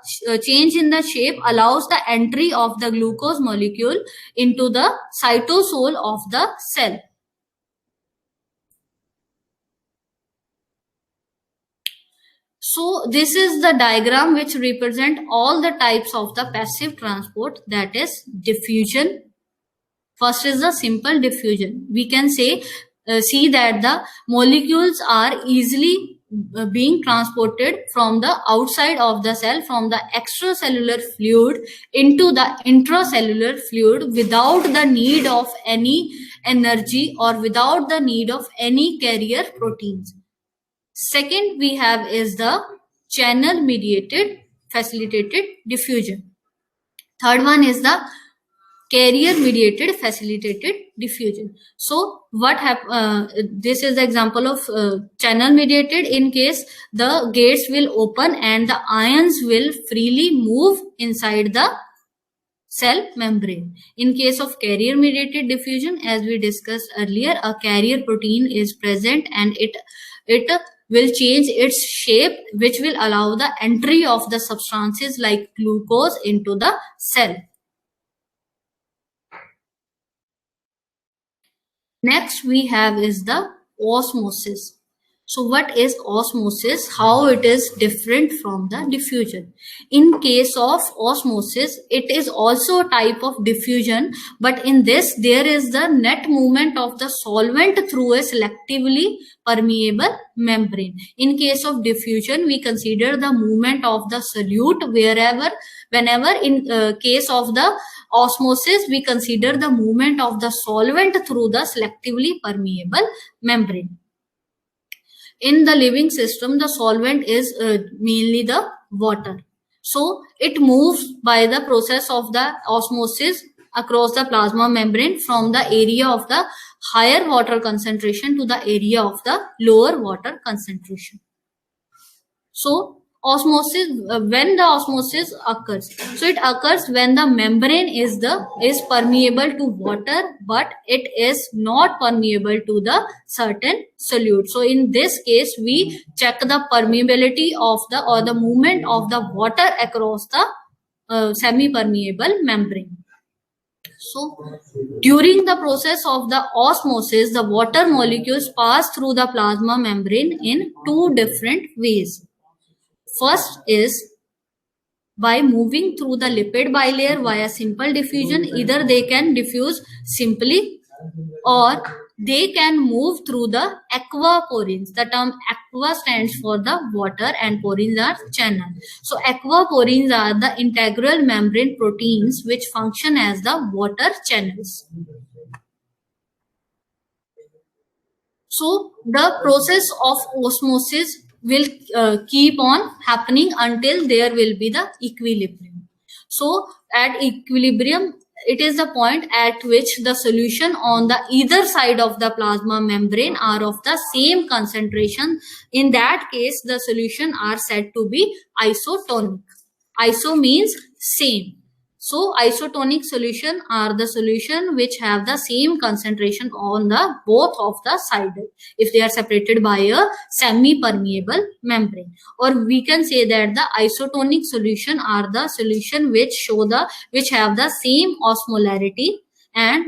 change in the shape allows the entry of the glucose molecule into the cytosol of the cell. So this is the diagram which represent all the types of the passive transport, that is diffusion. First is the simple diffusion. We can say, see that the molecules are easily being transported from the outside of the cell, from the extracellular fluid into the intracellular fluid without the need of any energy or without the need of any carrier proteins. Second we have is the channel mediated facilitated diffusion. Third one is the carrier mediated facilitated diffusion. So what this is the example of channel mediated. In case the gates will open and the ions will freely move inside the cell membrane. In case of carrier mediated diffusion, as we discussed earlier, a carrier protein is present and it will change its shape, which will allow the entry of the substances like glucose into the cell. Next we have is the osmosis. So what is osmosis? How it is different from the diffusion? In case of osmosis, it is also a type of diffusion, but in this there is the net movement of the solvent through a selectively permeable membrane. In case of diffusion, we consider the movement of the solute whenever in case of the osmosis, we consider the movement of the solvent through the selectively permeable membrane. In the living system, the solvent is mainly the water. So it moves by the process of the osmosis across the plasma membrane from the area of the higher water concentration to the area of the lower water concentration. So osmosis, when the osmosis occurs, so it occurs when the membrane is permeable to water, but it is not permeable to the certain solute. So in this case, we check the permeability of the movement of the water across the semi-permeable membrane. So during the process of the osmosis, the water molecules pass through the plasma membrane in two different ways. First is by moving through the lipid bilayer via simple diffusion. Either they can diffuse simply or they can move through the aquaporins. The term aqua stands for the water and porins are channel. So aquaporins are the integral membrane proteins which function as the water channels. So the process of osmosis will keep on happening until there will be the equilibrium. So at equilibrium, it is the point at which the solution on the either side of the plasma membrane are of the same concentration. In that case, the solution are said to be isotonic. Iso means same. So isotonic solution are the solution which have the same concentration on the both of the sides if they are separated by a semi-permeable membrane. Or we can say that the isotonic solution are the solution which have the same osmolarity and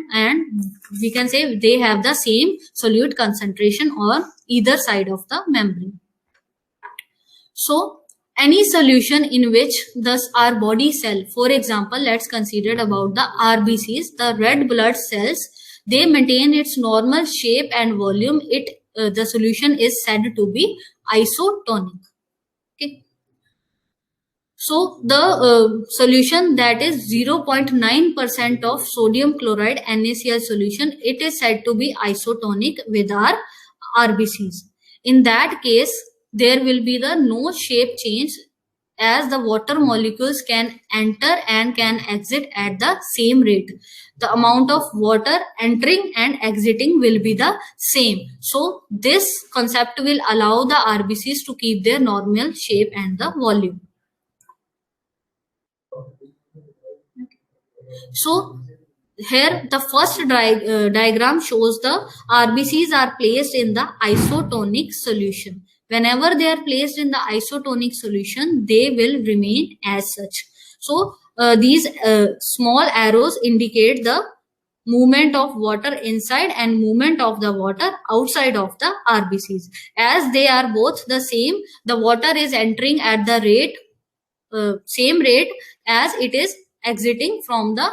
we can say they have the same solute concentration on either side of the membrane. So any solution in which our body cell, for example, let's consider about the RBCs, the red blood cells, they maintain its normal shape and volume. The solution is said to be isotonic. Okay. So the solution that is 0.9% of sodium chloride NaCl solution, it is said to be isotonic with our RBCs. In that case, there will be no shape change as the water molecules can enter and can exit at the same rate. The amount of water entering and exiting will be the same. So this concept will allow the RBCs to keep their normal shape and the volume. So here the first diagram shows the RBCs are placed in the isotonic solution. Whenever they are placed in the isotonic solution, they will remain as such. So these small arrows indicate the movement of water inside and movement of the water outside of the RBCs. As they are both the same, the water is entering at the rate same rate as it is exiting from the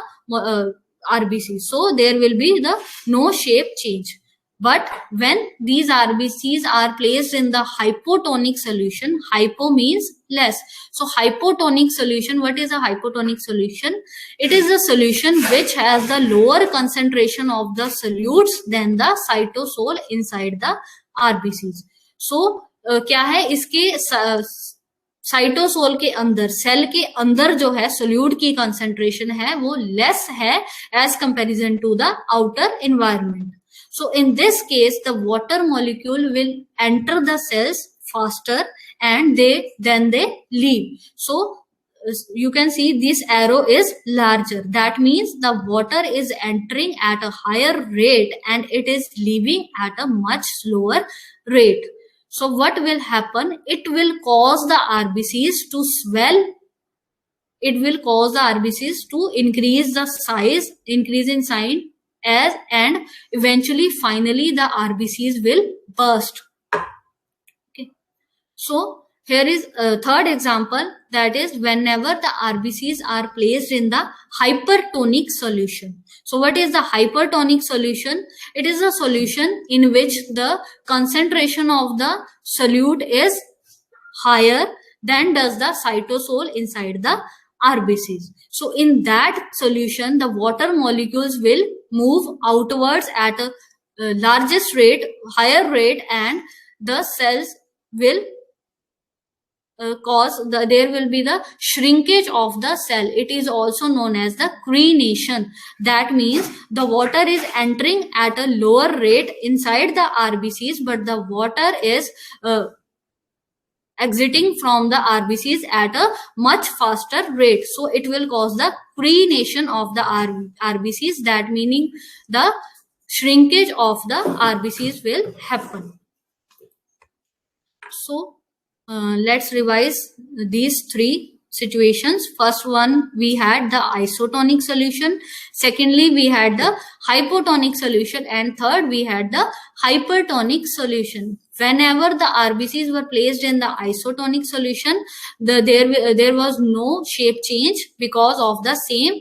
RBC. So there will be the no shape change. But when these RBCs are placed in the hypotonic solution, hypo means less. So hypotonic solution, what is a hypotonic solution? It is a solution which has the lower concentration of the solutes than the cytosol inside the RBCs. So क्या है इसके cytosol के अंदर, cell के अंदर जो है solute की कंसेंट्रेशन है वो लेस है as comparison to the outer environment. So in this case, the water molecule will enter the cells faster and then they leave. So you can see this arrow is larger. That means the water is entering at a higher rate and it is leaving at a much slower rate. So what will happen? It will cause the RBCs to swell. It will cause the RBCs to increase the size, increase in size, and eventually finally the RBCs will burst. Okay. So here is a third example, that is whenever the RBCs are placed in the hypertonic solution. So what is the hypertonic solution? It is a solution in which the concentration of the solute is higher than does the cytosol inside the RBCs. So in that solution, the water molecules will move outwards at a largest rate, higher rate, and the cells will there will be the shrinkage of the cell. It is also known as the crenation. That means the water is entering at a lower rate inside the RBCs, but the water is exiting from the RBCs at a much faster rate. So it will cause the crenation of the RBCs. That meaning the shrinkage of the RBCs will happen. So let's revise these three situations. First one, we had the isotonic solution. Secondly, we had the hypotonic solution. And third, we had the hypertonic solution. Whenever the RBCs were placed in the isotonic solution, there was no shape change because of the same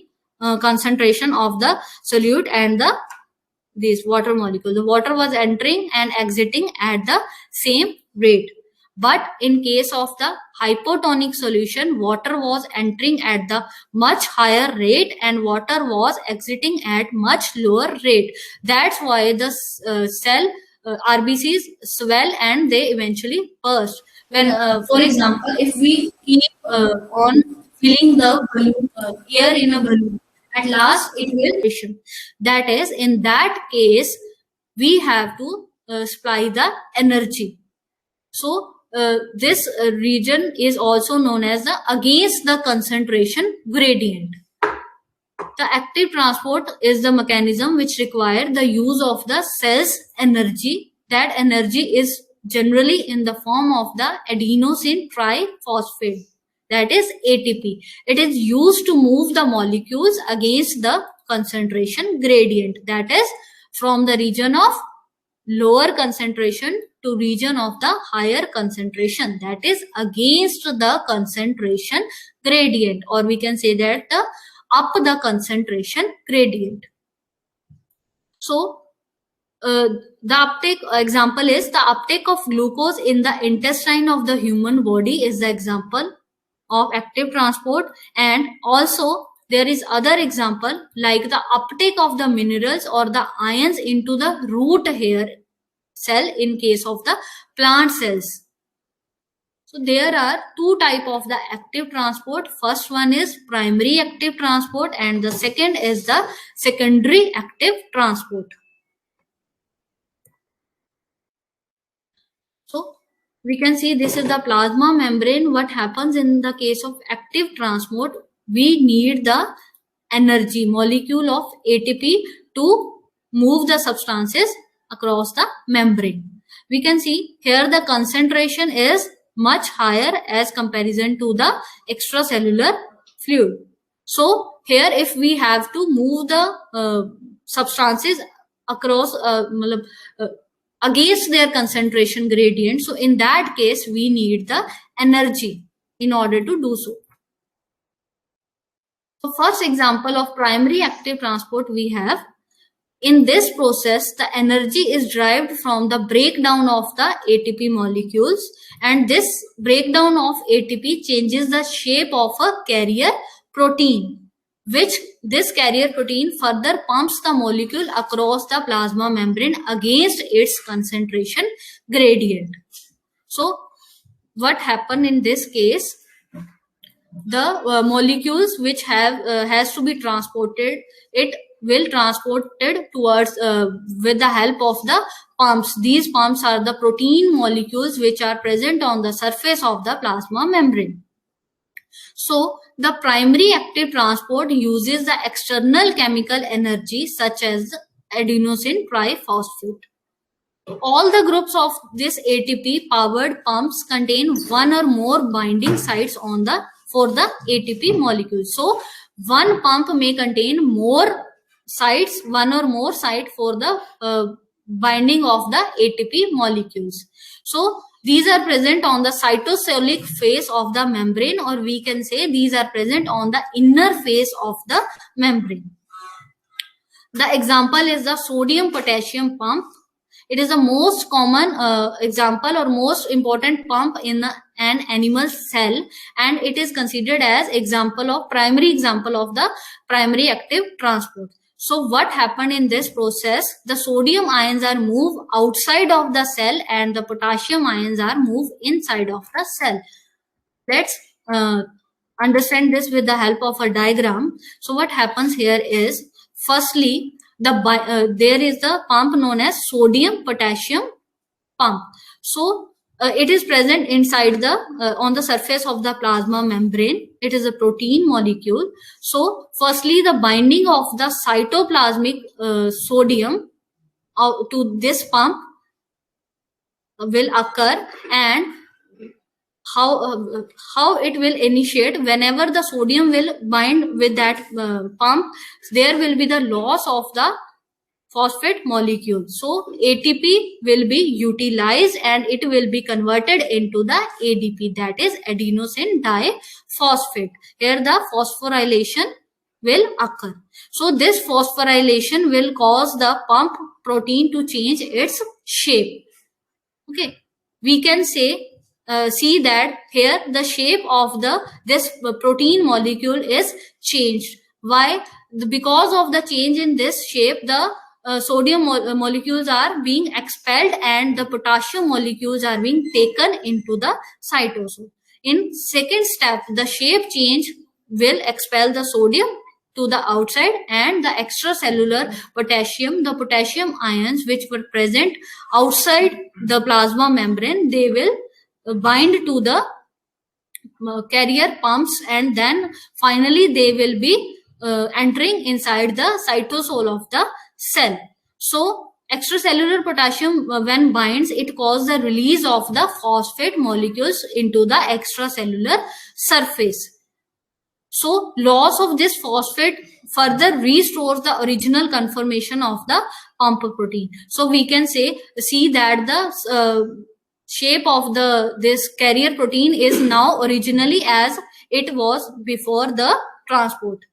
concentration of the solute and this water molecule. The water was entering and exiting at the same rate. But in case of the hypotonic solution, water was entering at the much higher rate and water was exiting at much lower rate. That's why the cell RBCs swell and they eventually burst. When, for example, if we keep on filling the balloon, air in a balloon, at last it will. That is, in that case, we have to supply the energy. So this region is also known as the against the concentration gradient. The active transport is the mechanism which requires the use of the cell's energy. That energy is generally in the form of the adenosine triphosphate, that is ATP. It is used to move the molecules against the concentration gradient, that is from the region of lower concentration to region of the higher concentration, that is against the concentration gradient, or we can say that up the concentration gradient. So the uptake example is the uptake of glucose in the intestine of the human body is the example of active transport. And also there is other example like the uptake of the minerals or the ions into the root hair cell in case of the plant cells. So there are two type of the active transport. First one is primary active transport and the second is the secondary active transport. So we can see this is the plasma membrane. What happens in the case of active transport? We need the energy molecule of ATP to move the substances across the membrane. We can see here the concentration is much higher as comparison to the extracellular fluid. So here if we have to move the substances across against their concentration gradient, so in that case we need the energy in order to do so. So first example of primary active transport we have. In this process, the energy is derived from the breakdown of the ATP molecules, and this breakdown of ATP changes the shape of a carrier protein, which this carrier protein further pumps the molecule across the plasma membrane against its concentration gradient. So what happened in this case? The molecules which has to be transported, it will transported towards with the help of the pumps. These pumps are the protein molecules which are present on the surface of the plasma membrane. So the primary active transport uses the external chemical energy such as adenosine triphosphate. All the groups of this ATP powered pumps contain one or more binding sites on the for the ATP molecules. So one pump may contain more sites, one or more site for the binding of the ATP molecules. So these are present on the cytosolic face of the membrane, or we can say these are present on the inner face of the membrane. The example is the sodium potassium pump. It is the most common example or most important pump in an animal cell, and it is considered as primary example of the primary active transport. So what happened in this process? The sodium ions are moved outside of the cell and the potassium ions are moved inside of the cell. Let's understand this with the help of a diagram. So what happens here is, firstly, there is the pump known as sodium potassium pump. So it is present inside the on the surface of the plasma membrane. It is a protein molecule. So firstly, the binding of the cytoplasmic sodium to this pump will occur, and how it will initiate. Whenever the sodium will bind with that pump, there will be the loss of the phosphate molecule. So ATP will be utilized and it will be converted into the ADP, that is adenosine diphosphate. Here the phosphorylation will occur. So this phosphorylation will cause the pump protein to change its shape. Okay, we can say see that here the shape of this protein molecule is changed. Why? Because of the change in this shape, the sodium molecules are being expelled and the potassium molecules are being taken into the cytosol. In second step, the shape change will expel the sodium to the outside, and the extracellular potassium, the potassium ions which were present outside the plasma membrane, they will bind to the carrier pumps, and then finally they will be entering inside the cytosol of the cell. So extracellular potassium when binds, it causes the release of the phosphate molecules into the extracellular surface. So loss of this phosphate further restores the original conformation of the pump protein. So we can see that the shape of this carrier protein is now originally as it was before the transport.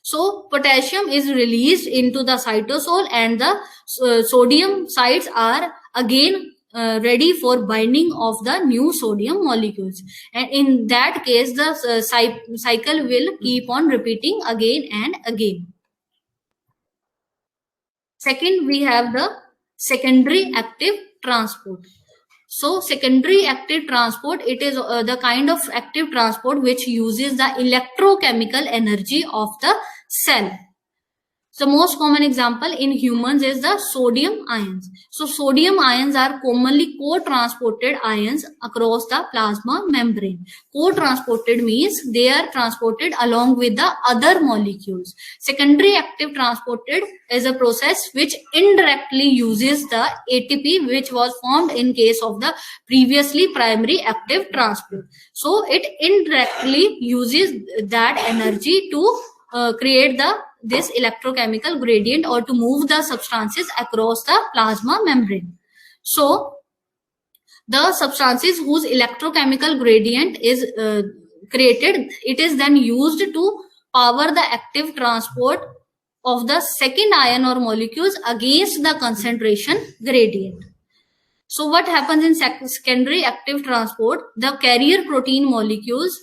So potassium is released into the cytosol, and the sodium sites are again ready for binding of the new sodium molecules, and in that case the cycle will keep on repeating again and again. Second, we have the secondary active transport. So secondary active transport, it is the kind of active transport which uses the electrochemical energy of the cell. The most common example in humans is the sodium ions. So sodium ions are commonly co-transported ions across the plasma membrane. Co-transported means they are transported along with the other molecules. Secondary active transported is a process which indirectly uses the ATP which was formed in case of the previously primary active transport. So it indirectly uses that energy to create this electrochemical gradient or to move the substances across the plasma membrane. So the substances whose electrochemical gradient is created, it is then used to power the active transport of the second ion or molecules against the concentration gradient. So what happens in secondary active transport? The carrier protein molecules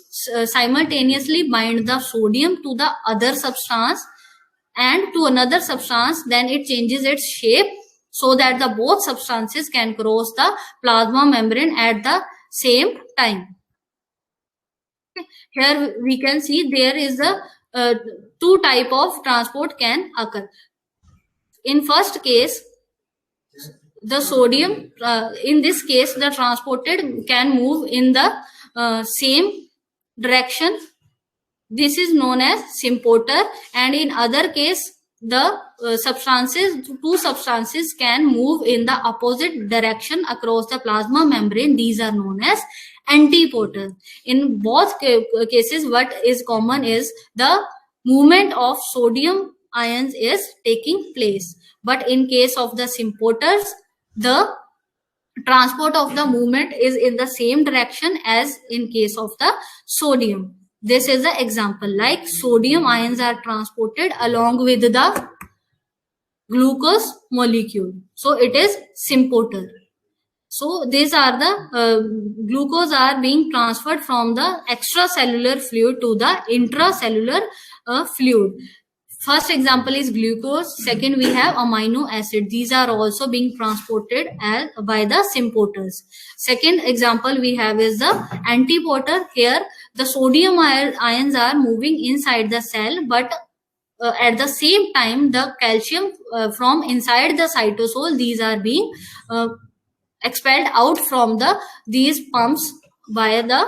simultaneously bind the sodium to the other substance and to another substance, then it changes its shape so that the both substances can cross the plasma membrane at the same time. Here we can see there is a two type of transport can occur. In first case, the sodium, in this case, the transported can move in the same direction. This is known as symporter, and in other case, the two substances can move in the opposite direction across the plasma membrane. These are known as antiporters. In both cases, what is common is the movement of sodium ions is taking place. But in case of the symporters, the transport of the movement is in the same direction as in case of the sodium. This is the example, like sodium ions are transported along with the glucose molecule. So it is symporter. So these are the glucose are being transferred from the extracellular fluid to the intracellular fluid. First example is glucose. Second, we have amino acid. These are also being transported by the symporters. Second example we have is the antiporter. Here, the sodium ions are moving inside the cell, but at the same time, the calcium from inside the cytosol, these are being expelled out from these pumps by the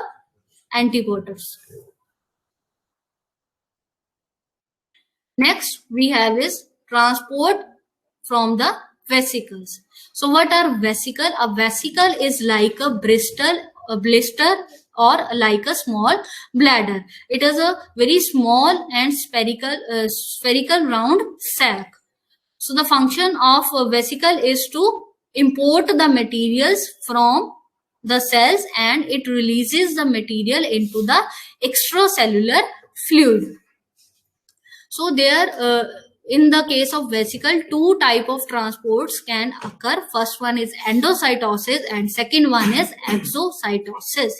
antiporters. Next, we have is transport from the vesicles. So what are vesicle? A vesicle is like a blister or like a small bladder. It is a very small and spherical round sac. So the function of a vesicle is to import the materials from the cells and it releases the material into the extracellular fluid. So there, in the case of vesicle, two type of transports can occur. First one is endocytosis and second one is exocytosis.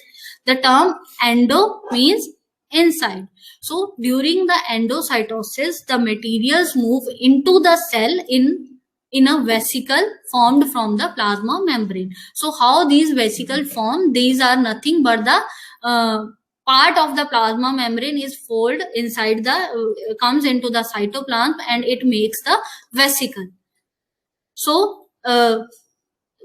The term endo means inside. So during the endocytosis, the materials move into the cell in a vesicle formed from the plasma membrane. So how these vesicles form? These are nothing but the part of the plasma membrane is folded inside comes into the cytoplasm and it makes the vesicle. So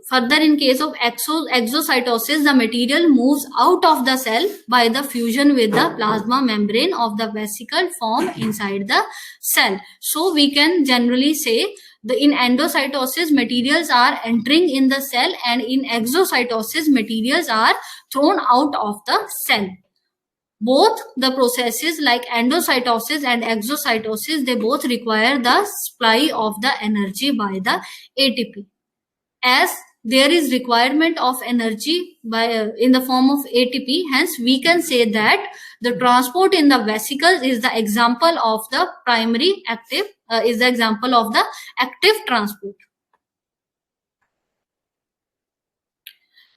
further, in case of exocytosis, the material moves out of the cell by the fusion with the plasma membrane of the vesicle formed inside the cell. So we can generally say in endocytosis, materials are entering in the cell, and in exocytosis, materials are thrown out of the cell. Both the processes like endocytosis and exocytosis, they both require the supply of the energy by the ATP. As there is requirement of energy in the form of ATP, hence we can say that the transport in the vesicles is the example of the primary active, is the example of the active transport.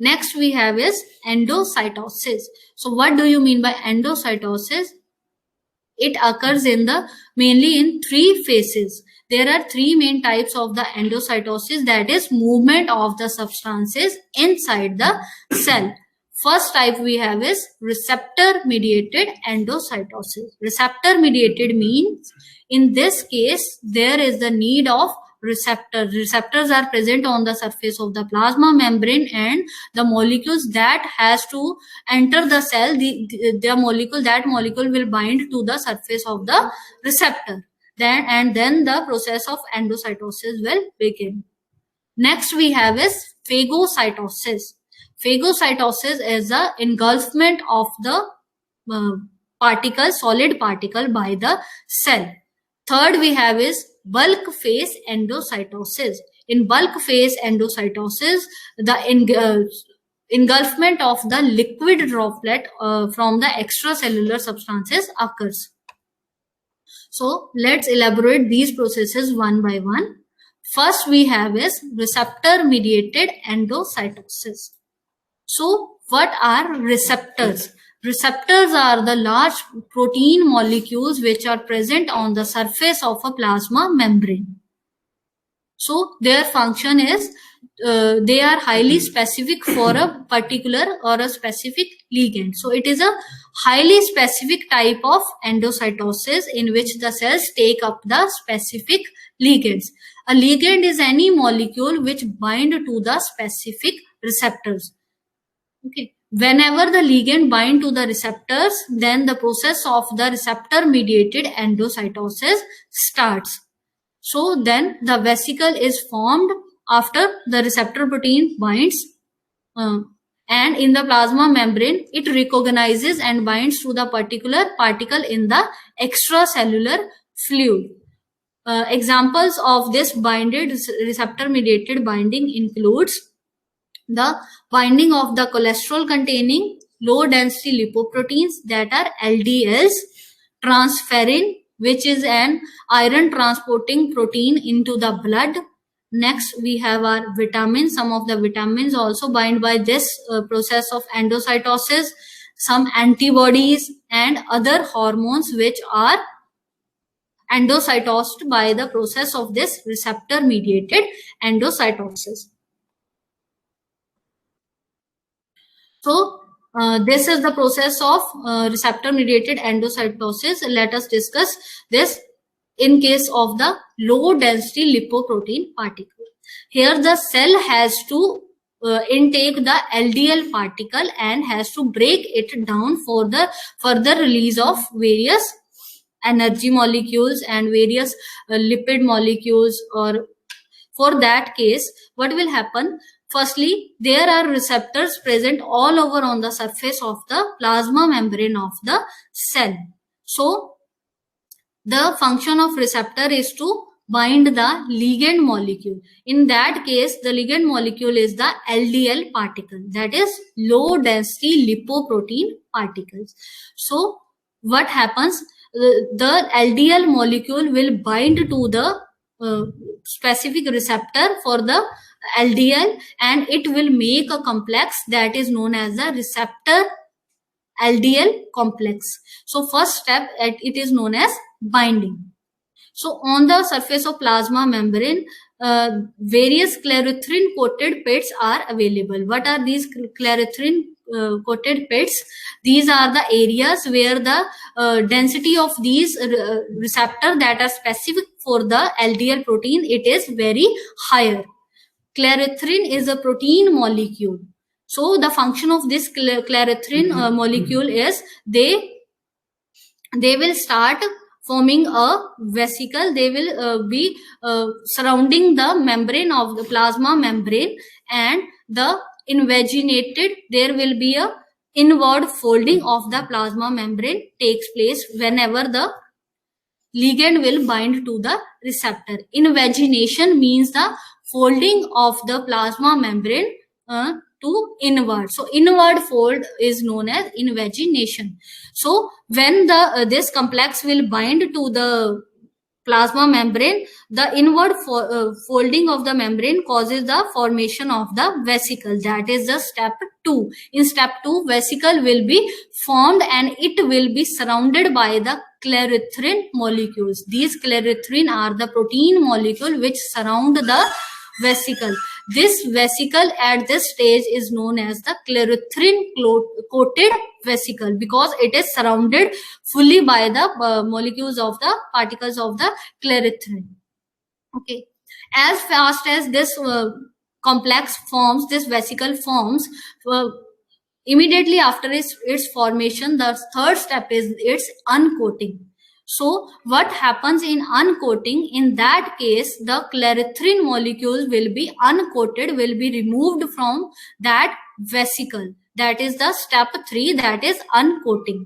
Next we have is endocytosis. So what do you mean by endocytosis? it occurs in the mainly in three phases. There are three main types of the endocytosis, that is movement of the substances inside the cell. First type we have is receptor mediated endocytosis. Receptor mediated means in this case there is the need of receptors. Receptors are present on the surface of the plasma membrane, and the molecules that has to enter the cell, the molecule will bind to the surface of the receptor. Then the process of endocytosis will begin. Next we have is phagocytosis. Phagocytosis is the engulfment of the solid particle by the cell. Third we have is bulk phase endocytosis. In bulk phase endocytosis, the engulfment of the liquid droplet from the extracellular substances occurs. So let's elaborate these processes one by one. First we have is receptor mediated endocytosis. So what are receptors? Receptors are the large protein molecules which are present on the surface of a plasma membrane. So their function is they are highly specific for a particular or a specific ligand. So it is a highly specific type of endocytosis in which the cells take up the specific ligands. A ligand is any molecule which bind to the specific receptors. Okay. Whenever the ligand bind to the receptors, then the process of the receptor mediated endocytosis starts. So then the vesicle is formed after the receptor protein binds, and in the plasma membrane it recognizes and binds to the particular particle in the extracellular fluid. Examples of this receptor mediated binding includes the binding of the cholesterol containing low density lipoproteins, that are LDLs, transferrin, which is an iron transporting protein, into the blood. Next we have our vitamins. Some of the vitamins also bind by this process of endocytosis. Some antibodies and other hormones which are endocytosed by the process of this receptor mediated endocytosis. So this is the process of receptor mediated endocytosis. Let us discuss this in case of the low density lipoprotein particle. Here the cell has to intake the LDL particle and has to break it down for the further release of various energy molecules and various lipid molecules. Or for that case, what will happen? Firstly, there are receptors present all over on the surface of the plasma membrane of the cell. So the function of receptor is to bind the ligand molecule. In that case, the ligand molecule is the LDL particle, that is low density lipoprotein particles. So what happens? The LDL molecule will bind to the specific receptor for the LDL, and it will make a complex that is known as the receptor LDL complex. So first step, it is known as binding. So on the surface of plasma membrane, various clarithrine coated pits are available. What are these clarithrine coated pits? These are the areas where the density of these receptors that are specific for the LDL protein, it is very higher. Clarithrine is a protein molecule. So the function of this clarithrine molecule is they will start forming a vesicle. They will be surrounding the membrane of the plasma membrane, and the invaginated, there will be a inward folding of the plasma membrane takes place whenever the ligand will bind to the receptor. Invagination means the folding of the plasma membrane to inward. So inward fold is known as invagination. So when the this complex will bind to the plasma membrane, the inward folding of the membrane causes the formation of the vesicle. That is the step 2. In step 2, vesicle will be formed and it will be surrounded by the clarithrine molecules. These clarithrine are the protein molecule which surround the vesicle. This vesicle at this stage is known as the clarithrine coated vesicle because it is surrounded fully by the molecules of the particles of the clarithrine. Okay, as fast as this complex forms, this vesicle forms, immediately after its formation, the third step is its uncoating. So what happens in uncoating? In that case, the clarithrine molecules will be uncoated, will be removed from that vesicle. That is the step 3, that is uncoating.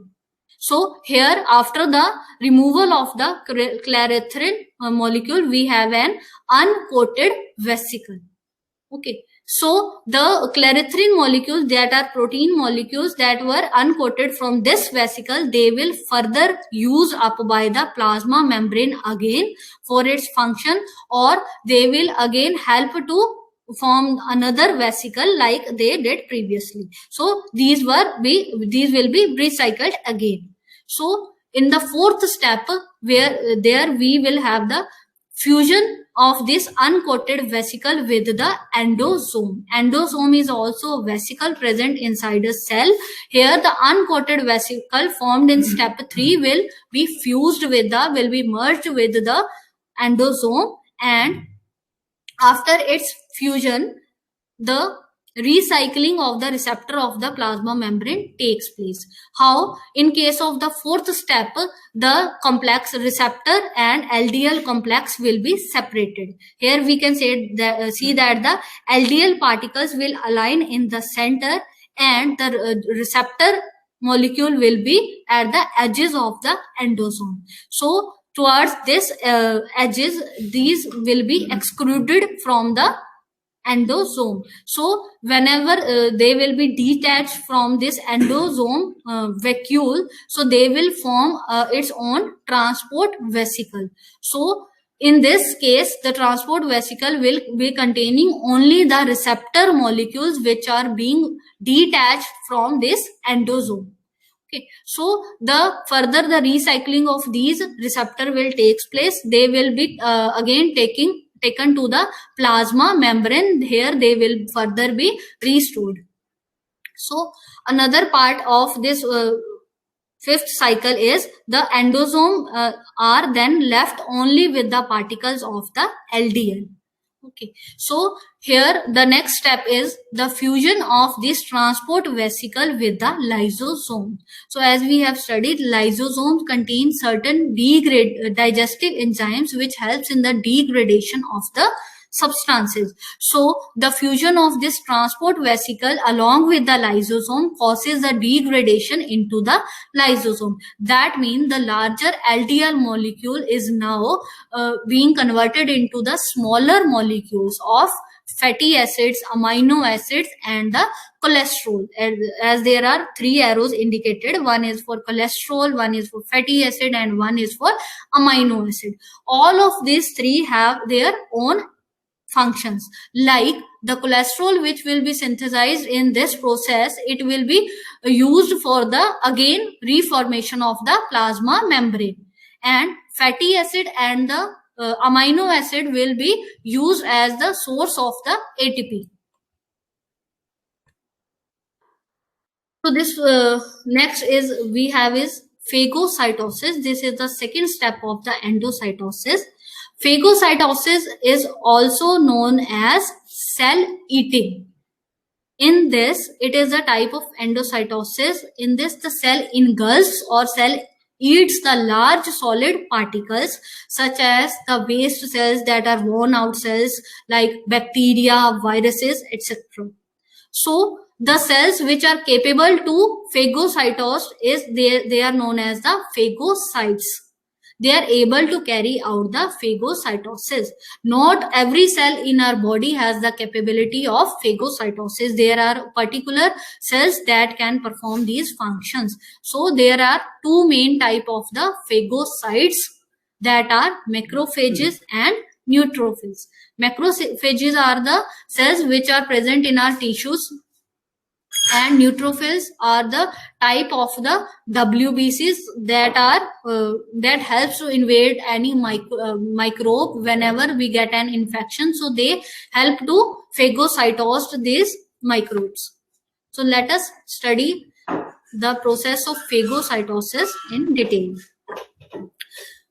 So here, after the removal of the clarithrine molecule, we have an uncoated vesicle. Okay. So the clarithrine molecules, that are protein molecules that were uncoated from this vesicle, they will further used up by the plasma membrane again for its function, or they will again help to form another vesicle like they did previously. So these will be recycled again. So in the fourth step, where there we will have the fusion of this uncoated vesicle with the endosome. Endosome is also a vesicle present inside a cell. Here the uncoated vesicle formed in step 3 will be fused with will be merged with the endosome, and after its fusion, the recycling of the receptor of the plasma membrane takes place. How? In case of the fourth step, the complex receptor and LDL complex will be separated. Here we can see that the LDL particles will align in the center and the receptor molecule will be at the edges of the endosome. So towards this edges, these will be excluded from the endosome. So whenever they will be detached from this endosome vacuole, so they will form its own transport vesicle. So in this case, the transport vesicle will be containing only the receptor molecules which are being detached from this endosome. Okay, so the further the recycling of these receptor will takes place. They will be again taken to the plasma membrane. Here they will further be restored. So another part of this fifth cycle is the endosome are then left only with the particles of the LDL. Okay, so here the next step is the fusion of this transport vesicle with the lysosome. So as we have studied, lysosomes contain certain digestive enzymes which helps in the degradation of the substances. So the fusion of this transport vesicle along with the lysosome causes the degradation into the lysosome. That means the larger LDL molecule is now being converted into the smaller molecules of fatty acids, amino acids, and the cholesterol. As there are 3 arrows indicated, one is for cholesterol, one is for fatty acid, and one is for amino acid. All of these 3 have their own functions. Like the cholesterol which will be synthesized in this process, it will be used for the again reformation of the plasma membrane, and fatty acid and the amino acid will be used as the source of the ATP. So this next is we have is phagocytosis. This is the second step of the endocytosis. Phagocytosis is also known as cell eating. In this, it is a type of endocytosis. In this, the cell engulfs or cell eats the large solid particles such as the waste cells, that are worn out cells like bacteria, viruses, etc. So the cells which are capable to phagocytose they are known as the phagocytes. They are able to carry out the phagocytosis. Not every cell in our body has the capability of phagocytosis. There are particular cells that can perform these functions. So there are 2 main type of the phagocytes. that are macrophages and neutrophils. Macrophages are the cells which are present in our tissues, and neutrophils are the type of the WBCs that are that helps to invade any microbe whenever we get an infection. So they help to phagocytose these microbes. So let us study the process of phagocytosis in detail.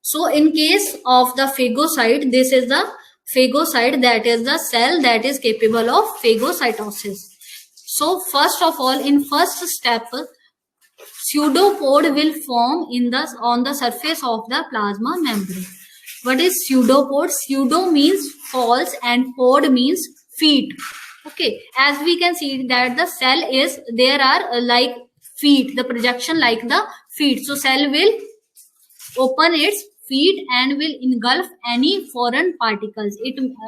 So in case of the phagocyte, this is the phagocyte, that is the cell that is capable of phagocytosis. So first of all, in first step, pseudopod will form on the surface of the plasma membrane. What is pseudopod? Pseudo means false and pod means feet. Okay, as we can see that the cell is, there are like feet, the projection like the feet. So cell will open its feet and will engulf any foreign particles,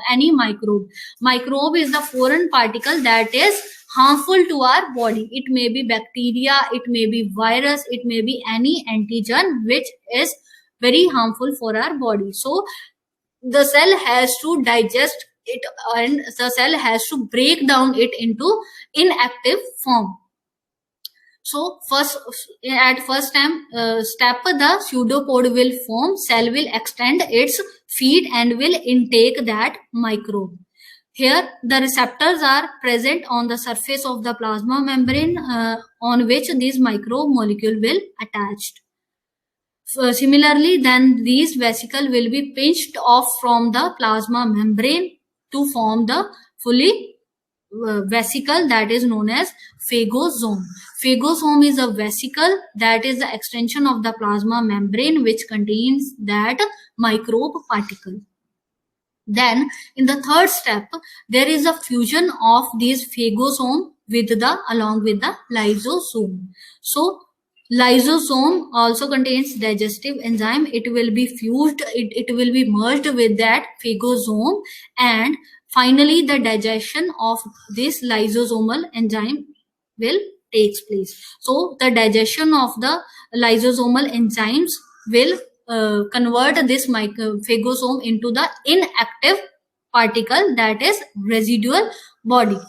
any microbe. Microbe is the foreign particle that is harmful to our body. It may be bacteria, it may be virus, it may be any antigen which is very harmful for our body. So the cell has to digest it, and the cell has to break down it into inactive form. So at first step, the pseudopod will form, cell will extend its feet and will intake that microbe. Here the receptors are present on the surface of the plasma membrane on which these micromolecule will attached. Similarly, then these vesicles will be pinched off from the plasma membrane to form the fully vesicle that is known as phagosome. Phagosome is a vesicle that is the extension of the plasma membrane which contains that microbe particle. Then in the third step, there is a fusion of these phagosome along with the lysosome. So lysosome also contains digestive enzyme. It will be fused, it will be merged with that phagosome, and finally the digestion of this lysosomal enzyme will takes place. So the digestion of the lysosomal enzymes will convert this phagosome into the inactive particle, that is residual body.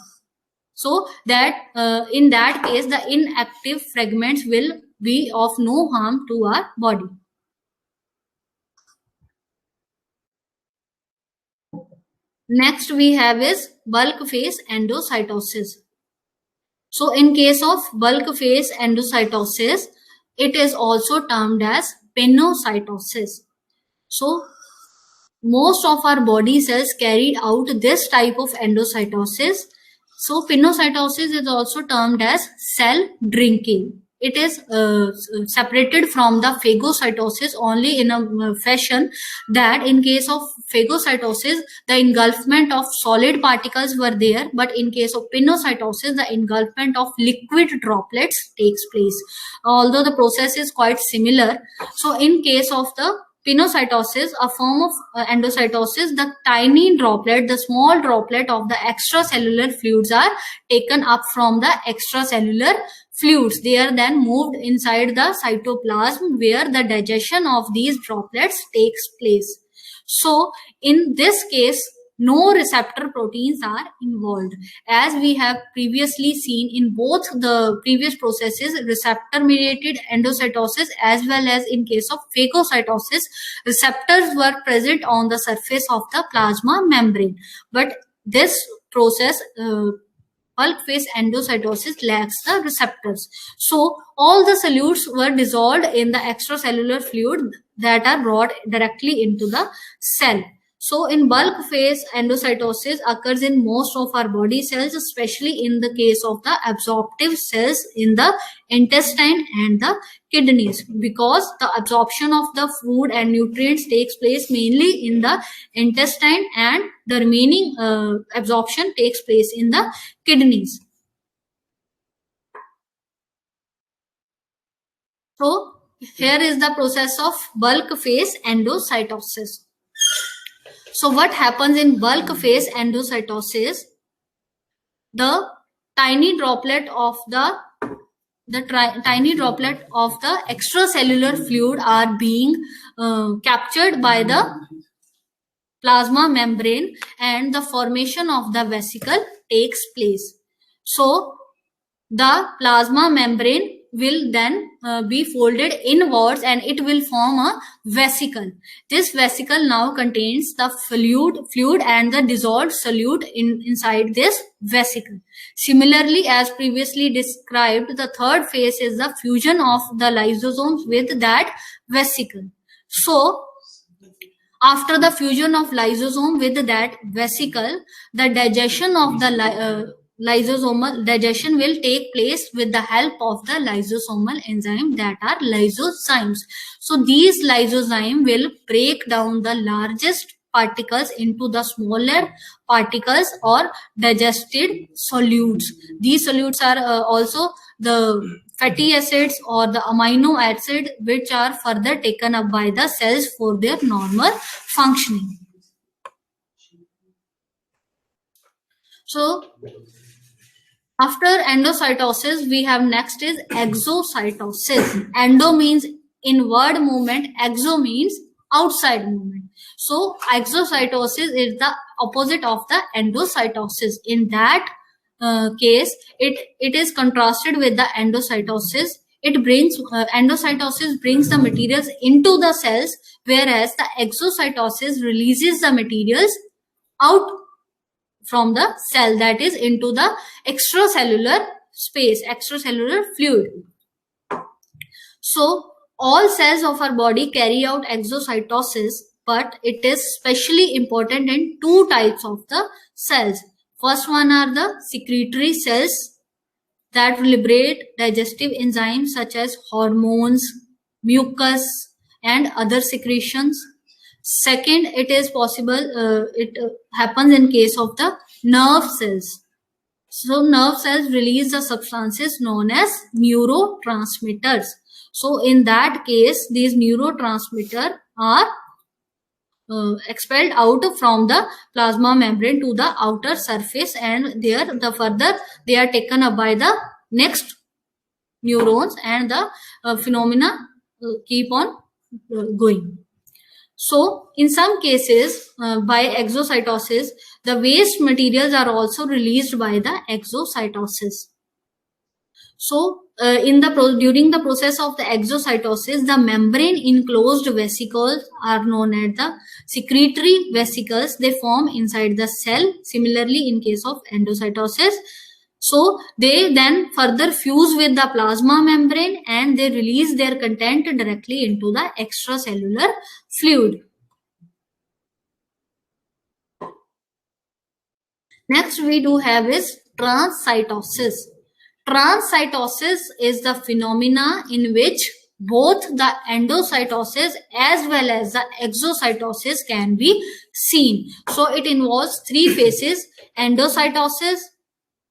So that in that case the inactive fragments will be of no harm to our body. Next we have is bulk phase endocytosis. So in case of bulk phase endocytosis, it is also termed as pinocytosis. So most of our body cells carried out this type of endocytosis. So pinocytosis is also termed as cell drinking. It is separated from the phagocytosis only in a fashion that in case of phagocytosis, the engulfment of solid particles were there, but in case of pinocytosis, the engulfment of liquid droplets takes place. Although the process is quite similar. So in case of the pinocytosis, a form of endocytosis, the tiny droplet, the small droplet of the extracellular fluids are taken up from the extracellular fluids. They are then moved inside the cytoplasm where the digestion of these droplets takes place. So in this case, no receptor proteins are involved. As we have previously seen in both the previous processes, receptor mediated endocytosis as well as in case of phagocytosis, receptors were present on the surface of the plasma membrane. But this process, bulk phase endocytosis, lacks the receptors. So all the solutes were dissolved in the extracellular fluid that are brought directly into the cell. So in bulk phase endocytosis occurs in most of our body cells, especially in the case of the absorptive cells in the intestine and the kidneys, because the absorption of the food and nutrients takes place mainly in the intestine and the remaining absorption takes place in the kidneys. So here is the process of bulk phase endocytosis. So what happens in bulk phase endocytosis? The tiny droplet of the the tiny droplet of the extracellular fluid are being captured by the plasma membrane, and the formation of the vesicle takes place. So the plasma membrane will then be folded inwards and it will form a vesicle. This vesicle now contains the fluid and the dissolved solute inside this vesicle. Similarly, as previously described, the third phase is the fusion of the lysosomes with that vesicle. So after the fusion of lysosome with that vesicle, the digestion of the lysosomal digestion will take place with the help of the lysosomal enzyme, that are lysozymes. So these lysozymes will break down the largest particles into the smaller particles or digested solutes. These solutes are also the fatty acids or the amino acid, which are further taken up by the cells for their normal functioning. So after endocytosis, we have next is exocytosis. Endo means inward movement, exo means outside movement. So exocytosis is the opposite of the endocytosis. In that case, it is contrasted with the endocytosis. It brings endocytosis brings the materials into the cells, whereas the exocytosis releases the materials out from the cell, that is into the extracellular space, extracellular fluid. So all cells of our body carry out exocytosis, but it is especially important in two types of the cells. First one are the secretory cells that liberate digestive enzymes such as hormones, mucus, and other secretions. Second, it is possible, it happens in case of the nerve cells. So nerve cells release the substances known as neurotransmitters. So in that case, these neurotransmitters are expelled out from the plasma membrane to the outer surface, and there the further they are taken up by the next neurons, and the phenomena keep on going. So in some cases, by exocytosis, the waste materials are also released by the exocytosis. So during the process of the exocytosis, the membrane enclosed vesicles are known as the secretory vesicles. They form inside the cell. Similarly, in case of endocytosis, so they then further fuse with the plasma membrane and they release their content directly into the extracellular fluid. Next we do have is transcytosis. Transcytosis is the phenomena in which both the endocytosis as well as the exocytosis can be seen. So it involves three phases: endocytosis,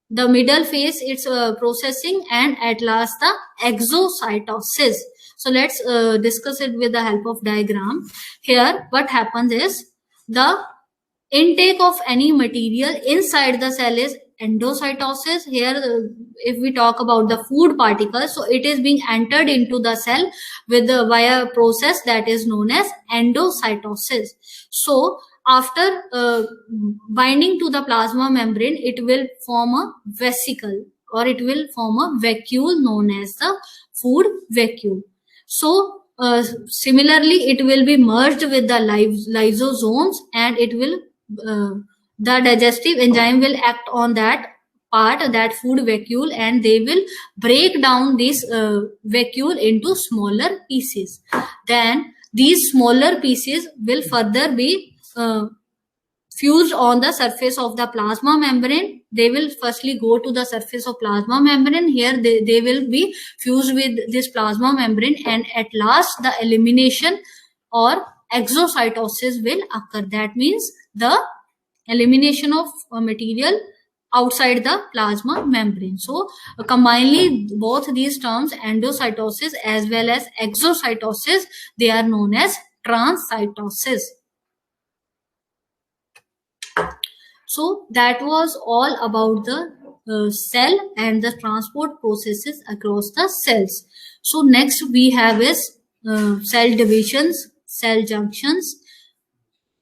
the middle phase it's processing, and at last the exocytosis. So let's discuss it with the help of diagram. Here what happens is the intake of any material inside the cell is endocytosis. Here if we talk about the food particles, so it is being entered into the cell with the via process that is known as endocytosis. So after binding to the plasma membrane, it will form a vesicle, or it will form a vacuole known as the food vacuole. So similarly, it will be merged with the lysosomes, and it will the digestive enzyme will act on that part, that food vacuole, and they will break down this vacuole into smaller pieces. Then these smaller pieces will further be fused on the surface of the plasma membrane. They will firstly go to the surface of plasma membrane. Here they will be fused with this plasma membrane, and at last the elimination or exocytosis will occur. That means the elimination of material outside the plasma membrane. So combinedly, both these terms, endocytosis as well as exocytosis, they are known as transcytosis. So that was all about the cell and the transport processes across the cells. So next we have is cell divisions, cell junctions,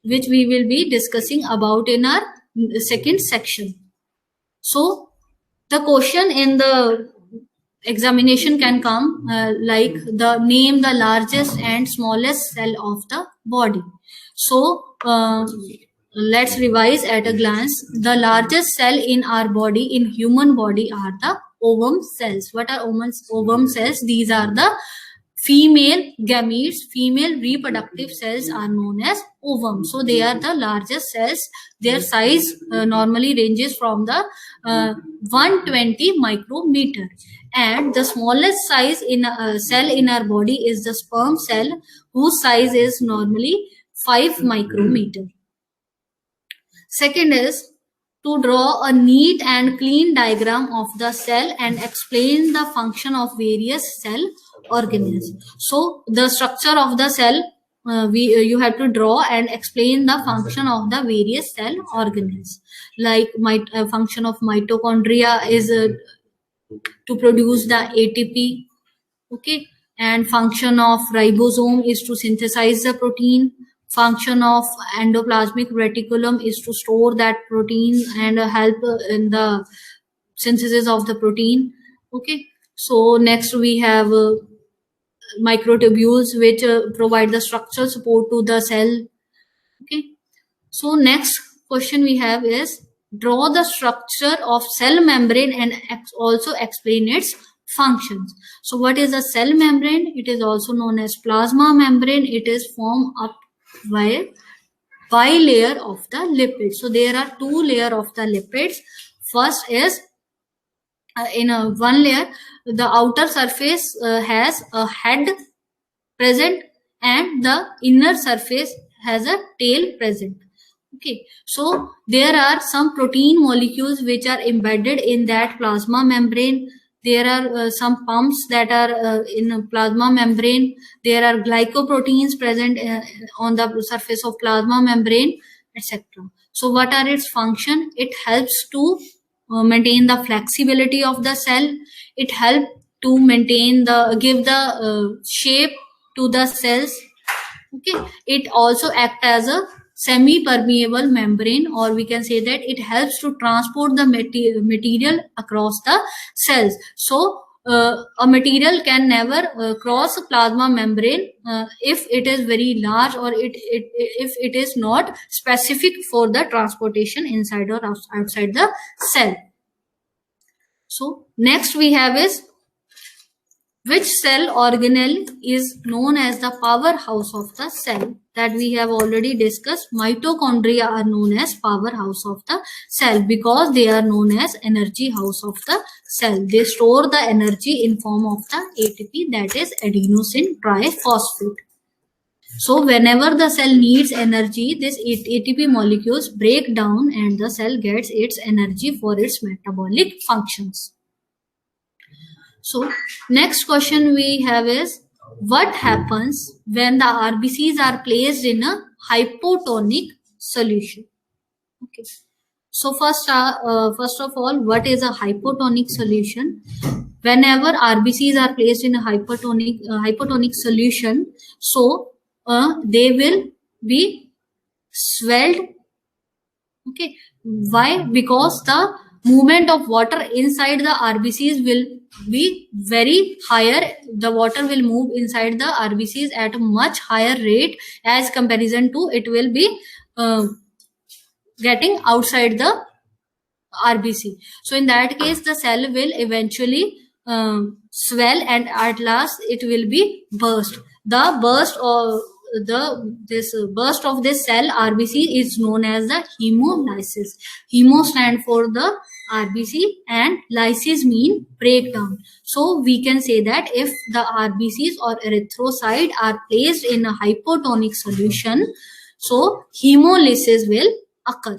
which we will be discussing about in our second section. So the question in the examination can come like the name the largest and smallest cell of the body. So let's revise at a glance. The largest cell in our body, in human body, are the ovum cells. What are ovum cells? These are the female gametes, female reproductive cells are known as ovum. So they are the largest cells. Their size normally ranges from the 120 micrometer. And the smallest size in a cell in our body is the sperm cell, whose size is normally 5 micrometer. Second is to draw a neat and clean diagram of the cell and explain the function of various cell organelles. So the structure of the cell you have to draw and explain the function of the various cell organelles. Like function of mitochondria is to produce the ATP, okay, and function of ribosome is to synthesize the protein. Function of endoplasmic reticulum is to store that protein and help in the synthesis of the protein. Okay, so next we have microtubules, which provide the structural support to the cell. Okay, so next question we have is draw the structure of cell membrane and also explain its functions. So what is a cell membrane? It is also known as plasma membrane. It is formed up by bilayer of the lipids. So there are two layers of the lipids. First is in one layer, the outer surface has a head present and the inner surface has a tail present. Okay, so there are some protein molecules which are embedded in that plasma membrane. There are some pumps that are in a plasma membrane. There are glycoproteins present on the surface of plasma membrane, etc. So what are its function? It helps to maintain the flexibility of the cell. It helps to maintain give the shape to the cells. Okay, it also acts as a semi-permeable membrane, or we can say that it helps to transport the material across the cells. So a material can never cross a plasma membrane if it is very large, or if it is not specific for the transportation inside or outside the cell. So next we have is which cell organelle is known as the powerhouse of the cell? That we have already discussed. Mitochondria are known as powerhouse of the cell because they are known as energy house of the cell. They store the energy in form of the ATP, that is adenosine triphosphate. So whenever the cell needs energy, this ATP molecules break down and the cell gets its energy for its metabolic functions. So next question we have is what happens when the RBCs are placed in a hypotonic solution? Okay. So first of all, what is a hypotonic solution? Whenever RBCs are placed in a hypotonic solution, so they will be swelled. Okay. Why? Because the movement of water inside the RBCs will be very higher. The water will move inside the RBCs at a much higher rate as comparison to it will be getting outside the RBC. So in that case, the cell will eventually swell and at last it will be burst. The burst of burst of this cell RBC is known as the hemolysis. Hemo stand for the RBC and lysis mean breakdown. So we can say that if the RBCs or erythrocyte are placed in a hypotonic solution, so hemolysis will occur.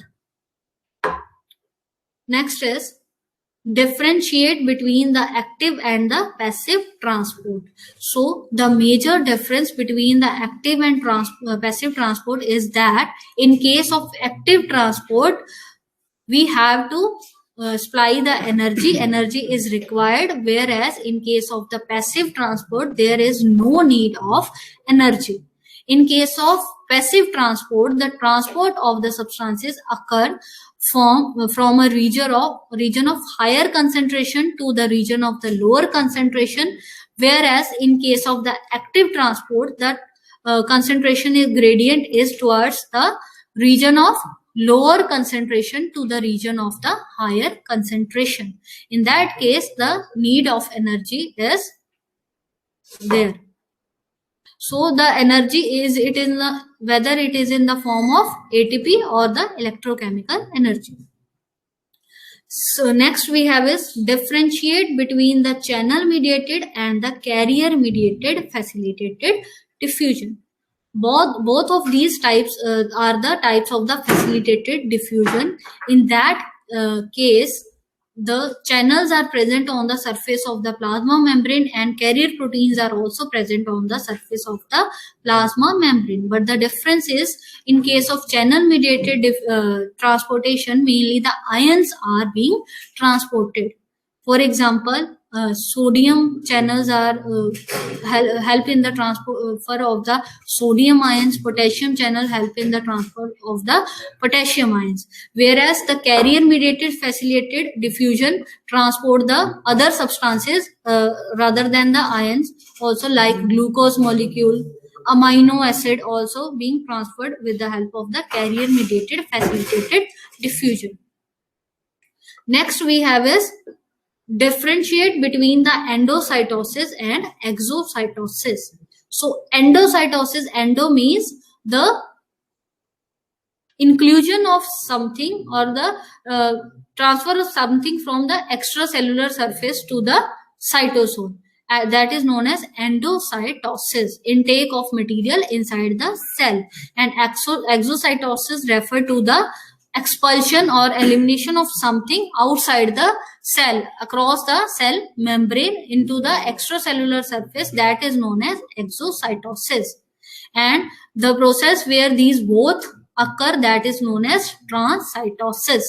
Next is differentiate between the active and the passive transport. So the major difference between the active and passive transport is that in case of active transport, we have to supply the energy is required, whereas in case of the passive transport there is no need of energy. In case of passive transport, the transport of the substances occur from a region of higher concentration to the region of the lower concentration, whereas in case of the active transport, the concentration is gradient is towards the region of lower concentration to the region of the higher concentration. In that case, the need of energy is there. So the energy is whether it is in the form of ATP or the electrochemical energy. So next we have is differentiate between the channel mediated and the carrier mediated facilitated diffusion. Both of these types are the types of the facilitated diffusion. In that case, the channels are present on the surface of the plasma membrane and carrier proteins are also present on the surface of the plasma membrane. But the difference is, in case of channel mediated transportation, mainly the ions are being transported. For example, sodium channels are help in the transfer of the sodium ions. Potassium channel help in the transfer of the potassium ions, whereas the carrier mediated facilitated diffusion transport the other substances rather than the ions, also like glucose molecule, amino acid also being transferred with the help of the carrier mediated facilitated diffusion. Next we have is differentiate between the endocytosis and exocytosis. So endocytosis, endo means the inclusion of something or the transfer of something from the extracellular surface to the cytosol. That is known as endocytosis, intake of material inside the cell. And exocytosis refer to the expulsion or elimination of something outside the cell, across the cell membrane into the extracellular surface. That is known as exocytosis. And the process where these both occur, that is known as transcytosis.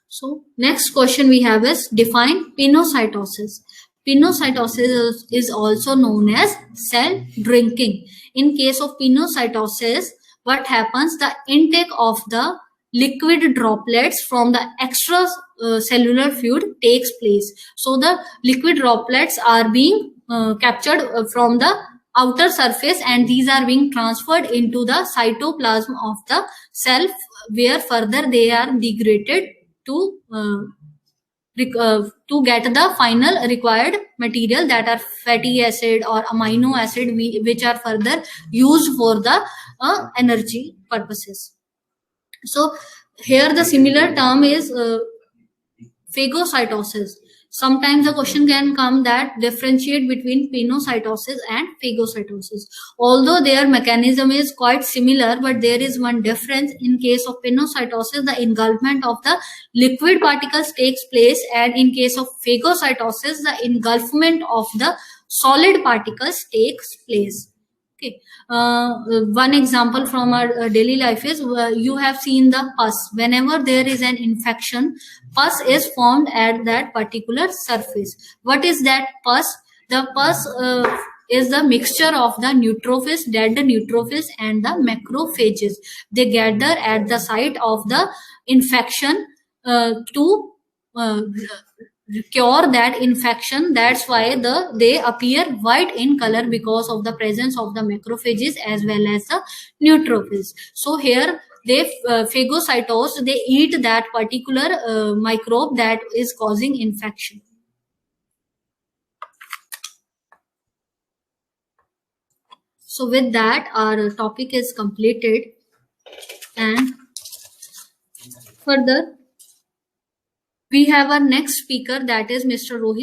So next question we have is define pinocytosis. Pinocytosis is also known as cell drinking. In case of pinocytosis, what happens? The intake of the liquid droplets from the extracellular fluid takes place. So the liquid droplets are being captured from the outer surface and these are being transferred into the cytoplasm of the cell, where further they are degraded to get the final required material, that are fatty acid or amino acid, which are further used for the energy purposes. So here the similar term is phagocytosis. Sometimes the question can come that differentiate between pinocytosis and phagocytosis. Although their mechanism is quite similar, but there is one difference. In case of pinocytosis, the engulfment of the liquid particles takes place, and in case of phagocytosis, the engulfment of the solid particles takes place. Okay. One example from our daily life is you have seen the pus. Whenever there is an infection, pus is formed at that particular surface. What is that pus? The pus is the mixture of the neutrophils, dead neutrophils, and the macrophages. They gather at the site of the infection to cure that infection. That's why they appear white in color, because of the presence of the macrophages as well as the neutrophils. So here they phagocytose, they eat that particular microbe that is causing infection. So with that, our topic is completed, and further we have our next speaker, that is Mr. Rohit